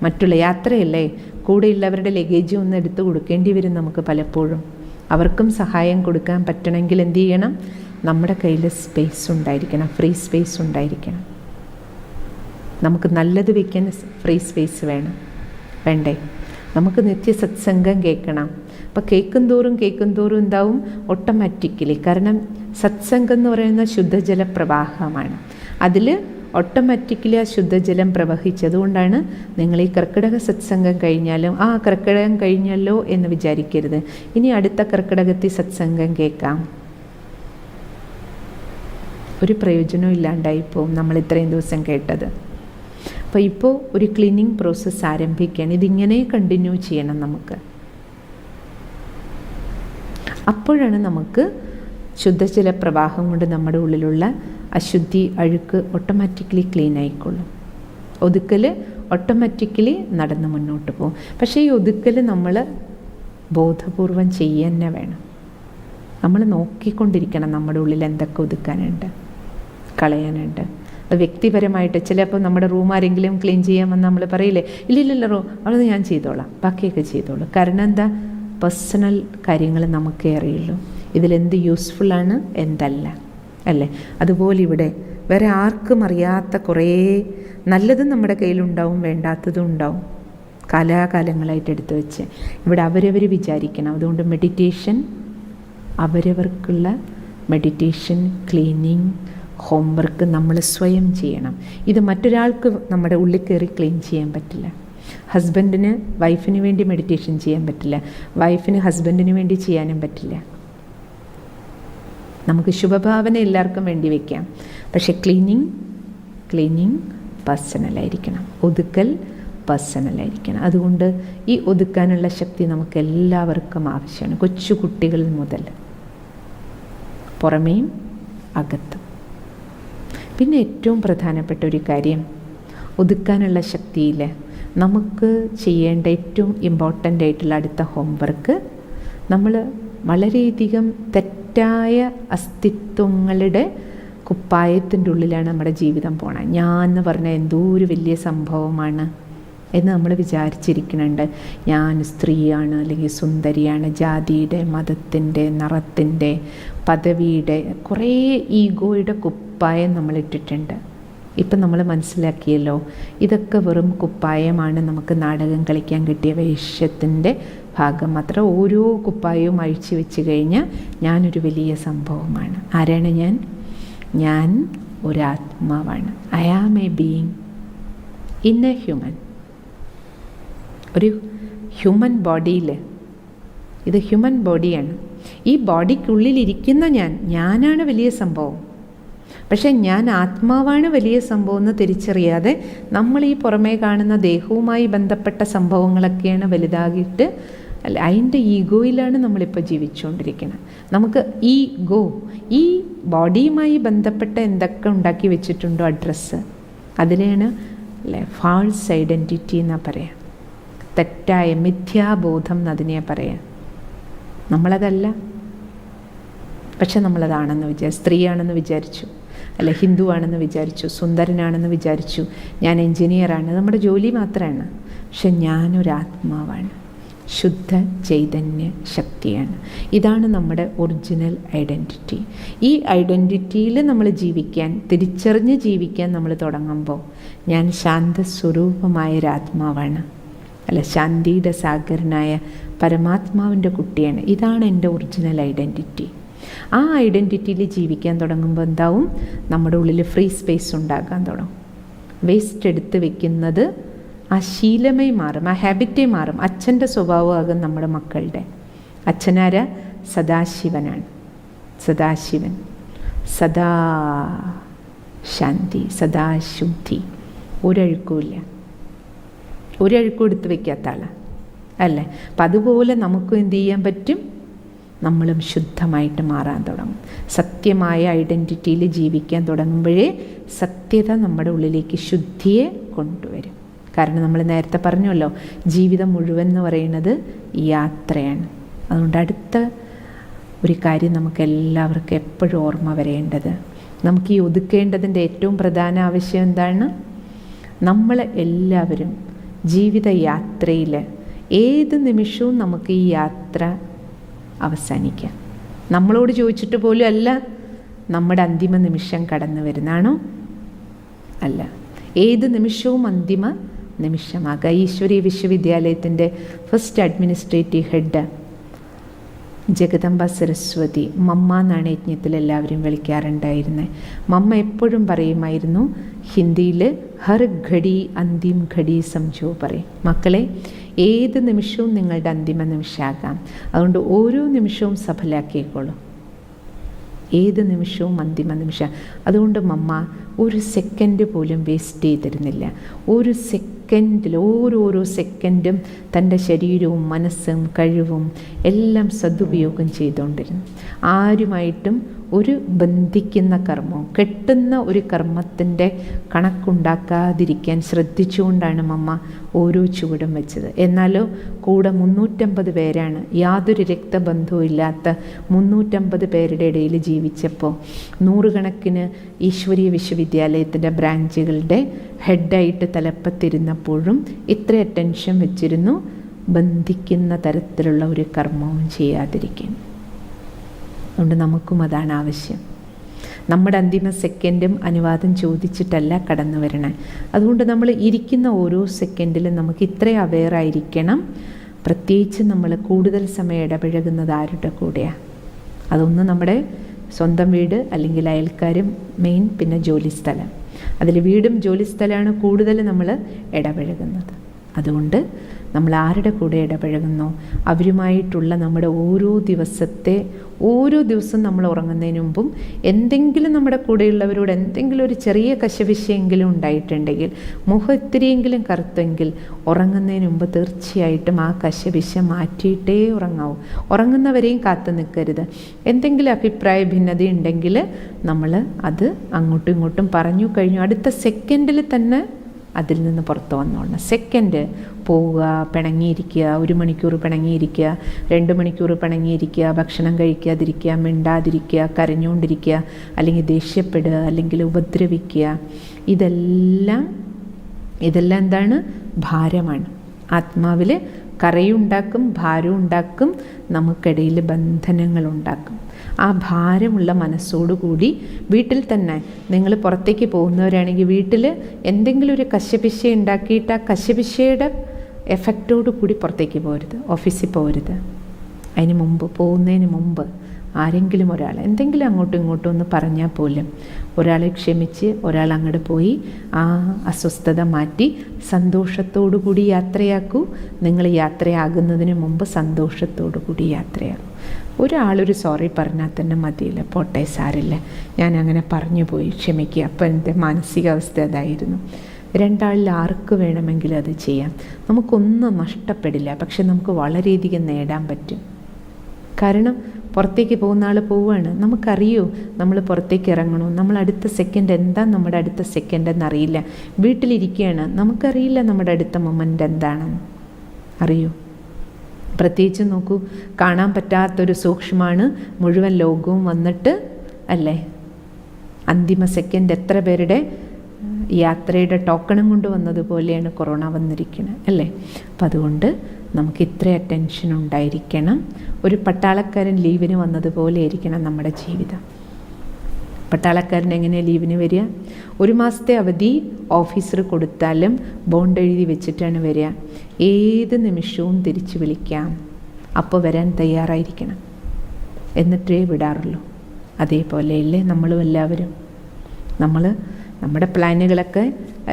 മറ്റുള്ള യാത്രയല്ലേ, കൂടെയുള്ളവരുടെ ലഗേജ് ഒന്ന് എടുത്ത് കൊടുക്കേണ്ടി വരും നമുക്ക് പലപ്പോഴും. അവർക്കും സഹായം കൊടുക്കാൻ പറ്റണമെങ്കിൽ എന്ത് ചെയ്യണം? നമ്മുടെ കയ്യിൽ സ്പേസ് ഉണ്ടായിരിക്കണം, ഫ്രീ സ്പേസ് ഉണ്ടായിരിക്കണം. നമുക്ക് നല്ലത് വയ്ക്കാൻ ഫ്രീ സ്പേസ് വേണ്ടേ? നമുക്ക് നിത്യ സത്സംഗം കേൾക്കണം. അപ്പോൾ കേൾക്കും തോറും എന്താവും? ഓട്ടോമാറ്റിക്കലി. കാരണം സത്സംഗം എന്ന് പറയുന്ന ശുദ്ധജല പ്രവാഹമാണ്. അതിൽ ഓട്ടോമാറ്റിക്കലി ആ ശുദ്ധജലം പ്രവഹിച്ചതുകൊണ്ടാണ് നിങ്ങൾ ഈ കർക്കിടക സത്സംഗം കഴിഞ്ഞാലും കർക്കിടകം കഴിഞ്ഞല്ലോ എന്ന് വിചാരിക്കരുത്. ഇനി അടുത്ത കർക്കിടകത്തിൽ സത്സംഗം കേൾക്കാം, ഒരു പ്രയോജനവും ഇല്ലാണ്ടായിപ്പോവും നമ്മൾ ഇത്രയും ദിവസം കേട്ടത്. അപ്പോൾ ഇപ്പോൾ ഒരു ക്ലീനിങ് പ്രോസസ്സ് ആരംഭിക്കുകയാണ്. ഇതിങ്ങനെ കണ്ടിന്യൂ ചെയ്യണം നമുക്ക്. അപ്പോഴാണ് നമുക്ക് ശുദ്ധജല പ്രവാഹം കൊണ്ട് നമ്മുടെ ഉള്ളിലുള്ള അശുദ്ധി, അഴുക്ക് ഓട്ടോമാറ്റിക്കലി ക്ലീൻ ആയിക്കൊള്ളും. ഒതുക്കൽ ഓട്ടോമാറ്റിക്കലി നടന്ന് മുന്നോട്ട് പോകും. പക്ഷേ ഈ ഒതുക്കൽ നമ്മൾ ബോധപൂർവം ചെയ്യാൻ വേണം. നമ്മൾ നോക്കിക്കൊണ്ടിരിക്കണം നമ്മുടെ ഉള്ളിൽ എന്തൊക്കെ ഒതുക്കാനുണ്ട്, കളയാനുണ്ട്. അത് വ്യക്തിപരമായിട്ട് ചിലപ്പോൾ നമ്മുടെ റൂം ആരെങ്കിലും ക്ലീൻ ചെയ്യാമെന്ന് നമ്മൾ പറയില്ലേ, ഇല്ലല്ലോ അത് ഞാൻ ചെയ്തോളാം, ബാക്കിയൊക്കെ ചെയ്തോളൂ. കാരണം എന്താ? പേഴ്സണൽ കാര്യങ്ങൾ നമുക്കേ അറിയുള്ളൂ, ഇതിലെന്ത് യൂസ്ഫുള്ളാണ് എന്തല്ല, അല്ലേ? അതുപോലെ ഇവിടെ വേറെ ആർക്കും അറിയാത്ത കുറേ നല്ലതും നമ്മുടെ കയ്യിലുണ്ടാവും, വേണ്ടാത്തതും ഉണ്ടാവും, കാലാകാലങ്ങളായിട്ട് എടുത്തു വെച്ച്. ഇവിടെ അവരവർ വിചാരിക്കണം. അതുകൊണ്ട് മെഡിറ്റേഷൻ, അവരവർക്കുള്ള മെഡിറ്റേഷൻ, ക്ലീനിങ്, ഹോംവർക്ക് നമ്മൾ സ്വയം ചെയ്യണം. ഇത് മറ്റൊരാൾക്ക് നമ്മുടെ ഉള്ളിൽ കയറി ക്ലീൻ ചെയ്യാൻ പറ്റില്ല. ഹസ്ബൻഡിന് വൈഫിന് വേണ്ടി മെഡിറ്റേഷൻ ചെയ്യാൻ പറ്റില്ല, വൈഫിന് ഹസ്ബൻഡിന് വേണ്ടി ചെയ്യാനും പറ്റില്ല. നമുക്ക് ശുഭഭാവന എല്ലാവർക്കും വേണ്ടി വയ്ക്കാം, പക്ഷെ ക്ലീനിങ് പേഴ്സണലായിരിക്കണം, ഒതുക്കൽ പേഴ്സണലായിരിക്കണം. അതുകൊണ്ട് ഈ ഒതുക്കാനുള്ള ശക്തി നമുക്ക് എല്ലാവർക്കും ആവശ്യമാണ്, കൊച്ചു കുട്ടികൾ മുതൽ, പുറമേയും അകത്തും. പിന്നെ ഏറ്റവും പ്രധാനപ്പെട്ട ഒരു കാര്യം, ഒതുക്കാനുള്ള ശക്തിയിൽ നമുക്ക് ചെയ്യേണ്ട ഏറ്റവും ഇമ്പോർട്ടൻ്റ് ആയിട്ടുള്ള അടുത്ത ഹോംവർക്ക്, നമ്മൾ വളരെയധികം തെറ്റായ അസ്തിത്വങ്ങളുടെ കുപ്പായത്തിൻ്റെ ഉള്ളിലാണ് നമ്മുടെ ജീവിതം പോണത്. ഞാൻ എന്ന് പറഞ്ഞാൽ എന്തോ ഒരു വലിയ സംഭവമാണ് എന്ന് നമ്മൾ വിചാരിച്ചിരിക്കുന്നുണ്ട്. ഞാൻ സ്ത്രീയാണ്, അല്ലെങ്കിൽ സുന്ദരിയാണ്, ജാതിയുടെ, മതത്തിൻ്റെ, നിറത്തിൻ്റെ, പദവിയുടെ കുറേ ഈഗോയുടെ കുപ്പായം നമ്മളിട്ടിട്ടുണ്ട്. ഇപ്പം നമ്മൾ മനസ്സിലാക്കിയല്ലോ, ഇതൊക്കെ വെറും കുപ്പായമാണ്, നമുക്ക് നാടകം കളിക്കാൻ കിട്ടിയ വേഷത്തിൻ്റെ ഭാഗം മാത്രം. ഓരോ കുപ്പായവും അഴിച്ചു വെച്ച് കഴിഞ്ഞാൽ ഞാനൊരു വലിയ സംഭവമാണ്. ആരാണ് ഞാൻ ഒരാത്മാവാണ്. I am a being in a human. ഒരു ഹ്യൂമൻ ബോഡിയിൽ, ഇത് ഹ്യൂമൻ ബോഡിയാണ്. ഈ ബോഡിക്കുള്ളിലിരിക്കുന്ന ഞാനാണ് വലിയ സംഭവം. പക്ഷേ ഞാൻ ആത്മാവാണ് വലിയ സംഭവം എന്ന് തിരിച്ചറിയാതെ നമ്മൾ ഈ പുറമേ കാണുന്ന ദേഹവുമായി ബന്ധപ്പെട്ട സംഭവങ്ങളൊക്കെയാണ് വലുതാകിയിട്ട്, അല്ല, അതിൻ്റെ ഈഗോയിലാണ് നമ്മളിപ്പോൾ ജീവിച്ചുകൊണ്ടിരിക്കുന്നത്. നമുക്ക് ഈ ബോഡിയുമായി ബന്ധപ്പെട്ട എന്തൊക്കെ ഉണ്ടാക്കി വെച്ചിട്ടുണ്ടോ അഡ്രസ്സ്, അതിലെയാണ് അല്ലേ ഫാൾസ് ഐഡൻറ്റിറ്റി എന്നാണ് പറയാം, തെറ്റായ മിഥ്യാബോധം എന്നതിനെ പറയാം. നമ്മളതല്ല, പക്ഷെ നമ്മളതാണെന്ന് സ്ത്രീയാണെന്ന് വിചാരിച്ചു, അല്ല ഹിന്ദു ആണെന്ന് വിചാരിച്ചു, സുന്ദരനാണെന്ന് വിചാരിച്ചു, ഞാൻ എൻജിനീയറാണ്, നമ്മുടെ ജോലി മാത്രമാണ്. പക്ഷെ ഞാനൊരാത്മാവാണ്, ശുദ്ധ ചൈതന്യ ശക്തിയാണ്. ഇതാണ് നമ്മുടെ ഒറിജിനൽ ഐഡൻറ്റിറ്റി. ഈ ഐഡൻറ്റിറ്റിയിൽ നമ്മൾ തിരിച്ചറിഞ്ഞ് ജീവിക്കാൻ നമ്മൾ തുടങ്ങുമ്പോൾ, ഞാൻ ശാന്തസ്വരൂപമായൊരാത്മാവാണ്, അല്ല ശാന്തിയുടെ സാഗരനായ പരമാത്മാവിൻ്റെ കുട്ടിയാണ്. ഇതാണ് എൻ്റെ ഒറിജിനൽ ഐഡൻറ്റിറ്റി. ആ ഐഡൻറ്റിറ്റിയിൽ ജീവിക്കാൻ തുടങ്ങുമ്പോൾ എന്താവും, നമ്മുടെ ഉള്ളിൽ ഫ്രീ സ്പേസ് ഉണ്ടാകാൻ തുടങ്ങും. വേസ്റ്റ് എടുത്ത് വെക്കുന്നത് ആ ശീലമേ മാറും, ആ ഹാബിറ്റേ മാറും. അച്ഛൻ്റെ സ്വഭാവമാകും നമ്മുടെ മക്കളുടെ. അച്ഛനാര? സദാശിവനാണ്. സദാശിവൻ, സദാ ശാന്തി, സദാ ശുദ്ധി, ഒരഴുക്കുമില്ല, ഒരഴുക്കും എടുത്ത് വയ്ക്കാത്ത ആളാണ് അല്ലേ. അപ്പം അതുപോലെ നമുക്കും എന്ത് ചെയ്യാൻ പറ്റും, നമ്മളും ശുദ്ധമായിട്ട് മാറാൻ തുടങ്ങും. സത്യമായ ഐഡൻറ്റിറ്റിയിൽ ജീവിക്കാൻ തുടങ്ങുമ്പോഴേ സത്യത നമ്മുടെ ഉള്ളിലേക്ക് ശുദ്ധിയെ കൊണ്ടുവരും. കാരണം നമ്മൾ നേരത്തെ പറഞ്ഞല്ലോ, ജീവിതം മുഴുവൻ എന്ന് പറയുന്നത് യാത്രയാണ്. അതുകൊണ്ട് അടുത്ത ഒരു കാര്യം നമുക്ക് എല്ലാവർക്കും എപ്പോഴും ഓർമ്മ വരേണ്ടത്, നമുക്ക് ഈ ഒതുക്കേണ്ടതിൻ്റെ ഏറ്റവും പ്രധാന ആവശ്യം എന്താണ്, നമ്മൾ എല്ലാവരും ജീവിത യാത്രയിൽ ഏത് നിമിഷവും നമുക്ക് ഈ യാത്ര അവസാനിക്കാം. നമ്മളോട് ചോദിച്ചിട്ട് പോലും അല്ല നമ്മുടെ അന്തിമ നിമിഷം കടന്നു വരുന്നതാണോ? അല്ല, ഏത് നിമിഷവും അന്തിമ നിമിഷമാകാം. ഈശ്വരീയ വിശ്വവിദ്യാലയത്തിൻ്റെ first administrative head Jagadamba Saraswati Mamma എന്നാണ് യജ്ഞത്തിൽ എല്ലാവരും വിളിക്കാറുണ്ടായിരുന്നത്. മമ്മ എപ്പോഴും പറയുമായിരുന്നു ഹിന്ദിയിൽ ഹർ ഘടി അന്തിം ഘടി സംജോ പറയും. മക്കളെ, ഏത് നിമിഷവും നിങ്ങളുടെ അന്തിമ നിമിഷമാകാം. അതുകൊണ്ട് ഓരോ നിമിഷവും സഫലാക്കിയേക്കോളൂ. ഏത് നിമിഷവും അന്തിമ നിമിഷം. അതുകൊണ്ട് മമ്മ ഒരു സെക്കൻഡ് പോലും വേസ്റ്റ് ചെയ്തിരുന്നില്ല. ഒരു സെക്കൻഡിൽ, ഓരോരോ സെക്കൻഡും തൻ്റെ ശരീരവും മനസ്സും കഴിവും എല്ലാം സദുപയോഗം ചെയ്തുകൊണ്ടിരുന്നു. ആരുമായിട്ടും ഒരു ബന്ധിക്കുന്ന കർമ്മവും കെട്ടുന്ന ഒരു കർമ്മത്തിൻ്റെ കണക്കുണ്ടാക്കാതിരിക്കാൻ ശ്രദ്ധിച്ചുകൊണ്ടാണ് മമ്മ ഓരോ ചുവടും വെച്ചത്. എന്നാലോ കൂടെ 350 പേരാണ്, യാതൊരു രക്തബന്ധവും ഇല്ലാത്ത 350 പേരുടെ ഇടയിൽ ജീവിച്ചപ്പോൾ നൂറുകണക്കിന് ഈശ്വരീയ വിശ്വവിദ്യാലയത്തിൻ്റെ ബ്രാഞ്ചുകളുടെ ഹെഡായിട്ട് തലപ്പത്തിരുന്നപ്പോഴും ഇത്ര അറ്റൻഷൻ വെച്ചിരുന്നു ബന്ധിക്കുന്ന തരത്തിലുള്ള ഒരു കർമ്മവും ചെയ്യാതിരിക്കാൻ. അതുകൊണ്ട് നമുക്കും അതാണ് ആവശ്യം. നമ്മുടെ അന്തിമ സെക്കൻഡും അനുവാദം ചോദിച്ചിട്ടല്ല കടന്നു വരണേ. അതുകൊണ്ട് നമ്മൾ ഇരിക്കുന്ന ഓരോ സെക്കൻഡിലും നമുക്ക് ഇത്ര അവെയറായിരിക്കണം. പ്രത്യേകിച്ച് നമ്മൾ കൂടുതൽ സമയം ഇടപഴകുന്നത് ആരുടെ കൂടെയാണ്? അതൊന്ന് നമ്മുടെ സ്വന്തം വീട്, അല്ലെങ്കിൽ അയൽക്കാരും മെയിൻ, പിന്നെ ജോലിസ്ഥലം. അതിൽ വീടും ജോലിസ്ഥലമാണ് കൂടുതൽ നമ്മൾ ഇടപഴകുന്നത്. അതുകൊണ്ട് നമ്മൾ ആരുടെ കൂടെ ഇടപഴകുന്നോ അവരുമായിട്ടുള്ള നമ്മുടെ ഓരോ ദിവസം നമ്മൾ ഉറങ്ങുന്നതിന് മുമ്പും എന്തെങ്കിലും നമ്മുടെ കൂടെയുള്ളവരോട് എന്തെങ്കിലും ഒരു ചെറിയ കശവിശയെങ്കിലും ഉണ്ടായിട്ടുണ്ടെങ്കിൽ, മുഖം ഇത്തിരിയെങ്കിലും കറുത്തെങ്കിൽ, ഉറങ്ങുന്നതിന് മുമ്പ് തീർച്ചയായിട്ടും ആ കശവിശ മാറ്റിയിട്ടേ ഉറങ്ങാവൂ. ഉറങ്ങുന്നവരെയും കാത്തു നിൽക്കരുത്. എന്തെങ്കിലും അഭിപ്രായ ഭിന്നത ഉണ്ടെങ്കിൽ നമ്മൾ അത് അങ്ങോട്ടും ഇങ്ങോട്ടും പറഞ്ഞു കഴിഞ്ഞു അടുത്ത സെക്കൻഡിൽ തന്നെ അതിൽ നിന്ന് പുറത്ത് വന്നോളണം. സെക്കൻഡ് പോവുക, പിണങ്ങിയിരിക്കുക, 1 മണിക്കൂർ പിണങ്ങിയിരിക്കുക, 2 മണിക്കൂർ പിണങ്ങിയിരിക്കുക, ഭക്ഷണം കഴിക്കാതിരിക്കുക, മിണ്ടാതിരിക്കുക, കരഞ്ഞുകൊണ്ടിരിക്കുക, അല്ലെങ്കിൽ ദേഷ്യപ്പെടുക, അല്ലെങ്കിൽ ഉപദ്രവിക്കുക, ഇതെല്ലാം എന്താണ്? ഭാരമാണ്. ആത്മാവിൽ കറയുണ്ടാക്കും, ഭാരം ഉണ്ടാക്കും, നമുക്കിടയിൽ ബന്ധനങ്ങളുണ്ടാക്കും. ആ ഭാരമുള്ള മനസ്സോടുകൂടി വീട്ടിൽ തന്നെ നിങ്ങൾ പുറത്തേക്ക് പോകുന്നവരാണെങ്കിൽ വീട്ടിൽ എന്തെങ്കിലും ഒരു കശപിശ ഉണ്ടാക്കിയിട്ട് ആ കശപിശയുടെ എഫക്റ്റോടു കൂടി പുറത്തേക്ക് പോകരുത്, ഓഫീസിൽ പോകരുത്. അതിന് മുമ്പ്, പോകുന്നതിന് മുമ്പ് ആരെങ്കിലും ഒരാൾ എന്തെങ്കിലും അങ്ങോട്ടും ഇങ്ങോട്ടും ഒന്ന് പറഞ്ഞാൽ പോലും ഒരാളെ ക്ഷമിച്ച് ഒരാൾ അങ്ങോട്ട് പോയി ആ അസ്വസ്ഥത മാറ്റി സന്തോഷത്തോടു കൂടി യാത്രയാക്കൂ. നിങ്ങൾ യാത്രയാകുന്നതിന് മുമ്പ് സന്തോഷത്തോടു കൂടി യാത്രയാക്കൂ. ഒരാളൊരു സോറി പറഞ്ഞാൽ തന്നെ മതിയില്ല, പോട്ടെ സാരില്ല, ഞാൻ അങ്ങനെ പറഞ്ഞു പോയി, ക്ഷമിക്കുക. അപ്പം എൻ്റെ മാനസികാവസ്ഥ അതായിരുന്നു. 2 ആളിൽ ആർക്ക് വേണമെങ്കിലും അത് ചെയ്യാം. നമുക്കൊന്നും നഷ്ടപ്പെടില്ല, പക്ഷെ നമുക്ക് വളരെയധികം നേടാൻ പറ്റും. കാരണം പുറത്തേക്ക് പോകുന്ന ആൾ പോവുകയാണ്, നമുക്കറിയോ നമ്മൾ പുറത്തേക്ക് ഇറങ്ങണോ, നമ്മൾ അടുത്ത സെക്കൻഡ് എന്താ നമ്മുടെ അടുത്ത സെക്കൻഡ് എന്നറിയില്ല. വീട്ടിലിരിക്കുകയാണ്, നമുക്കറിയില്ല നമ്മുടെ അടുത്ത മൊമെൻ്റ് എന്താണെന്ന്. അറിയോ? പ്രത്യേകിച്ച് നോക്കൂ, കാണാൻ പറ്റാത്തൊരു സൂക്ഷ്മമാണ് മുഴുവൻ ലോകവും വന്നിട്ട് അല്ലേ അന്തിമ സെക്കൻഡ് എത്ര പേരുടെ യാത്രയുടെ ടോക്കണും കൊണ്ട് വന്നതുപോലെയാണ് കൊറോണ വന്നിരിക്കുന്നത് അല്ലേ. അപ്പം അതുകൊണ്ട് നമുക്ക് ഇത്ര അറ്റൻഷൻ ഉണ്ടായിരിക്കണം. ഒരു പട്ടാളക്കാരൻ ലീവിന് വന്നതുപോലെ ആയിരിക്കണം നമ്മുടെ ജീവിതം. പട്ടാളക്കാരൻ എങ്ങനെയാണ് ലീവിന് വരിക? 1 മാസത്തെ അവധി ഓഫീസർ കൊടുത്താലും ബോണ്ട് എഴുതി വെച്ചിട്ടാണ് വരിക. ഏത് നിമിഷവും തിരിച്ചു വിളിക്കാം, അപ്പോൾ വരാൻ തയ്യാറായിരിക്കണം. എന്നിട്ടേ വിടാറുള്ളൂ. അതേപോലെയല്ലേ നമ്മളും എല്ലാവരും. നമ്മുടെ പ്ലാനുകളൊക്കെ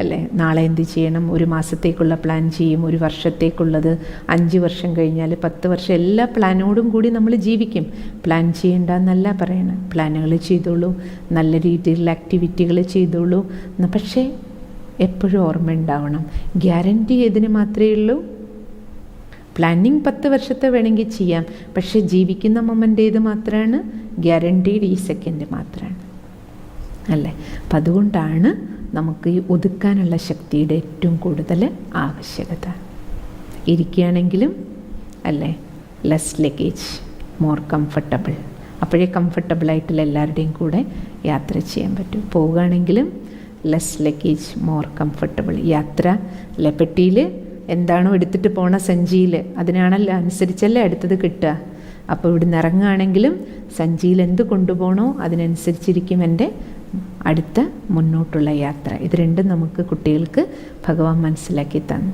അല്ലേ, നാളെ എന്ത് ചെയ്യണം, ഒരു മാസത്തേക്കുള്ള പ്ലാൻ ചെയ്യും, ഒരു വർഷത്തേക്കുള്ളത്, 5 വർഷം കഴിഞ്ഞാൽ 10 വർഷം, എല്ലാ പ്ലാനോടും കൂടി നമ്മൾ ജീവിക്കും. പ്ലാൻ ചെയ്യേണ്ടെന്നല്ല പറയണം, പ്ലാനുകൾ ചെയ്തോളൂ, നല്ല രീതിയിലുള്ള ആക്ടിവിറ്റികൾ ചെയ്തോളൂ. പക്ഷേ എപ്പോഴും ഓർമ്മ ഉണ്ടാവണം, ഗ്യാരൻറ്റി ഏതിന് മാത്രമേ ഉള്ളൂ? പ്ലാനിങ് 10 വർഷത്തെ വേണമെങ്കിൽ ചെയ്യാം, പക്ഷേ ജീവിക്കുന്ന മൊമെൻ്റ് ഏത് മാത്രമാണ്? ഗ്യാരൻറ്റീഡ് ഈ സെക്കൻഡ് മാത്രമാണ് അല്ലേ. അപ്പം അതുകൊണ്ടാണ് നമുക്ക് ഈ ഒതുക്കാനുള്ള ശക്തിയുടെ ഏറ്റവും കൂടുതൽ ആവശ്യകത. ഇരിക്കുകയാണെങ്കിലും അല്ലേ, ലെസ് ലഗേജ്, മോർ കംഫർട്ടബിൾ. അപ്പോഴേ കംഫർട്ടബിളായിട്ടുള്ള എല്ലാവരുടെയും കൂടെ യാത്ര ചെയ്യാൻ പറ്റും. പോവുകയാണെങ്കിലും ലെസ് ലഗേജ്, മോർ കംഫർട്ടബിൾ യാത്ര. അല്ലെ, പെട്ടിയിൽ എന്താണോ എടുത്തിട്ട് പോണ സഞ്ചിയിൽ അതിനാണല്ലോ അനുസരിച്ചല്ലേ അടുത്തത് കിട്ടുക. അപ്പോൾ ഇവിടുന്ന് ഇറങ്ങുകയാണെങ്കിലും സഞ്ചിയിൽ എന്ത് കൊണ്ടുപോകണോ അതിനനുസരിച്ചിരിക്കും എൻ്റെ അടുത്ത മുന്നോട്ടുള്ള യാത്ര. ഇത് രണ്ടും നമുക്ക് കുട്ടികൾക്ക് ഭഗവാൻ മനസ്സിലാക്കി തന്നു.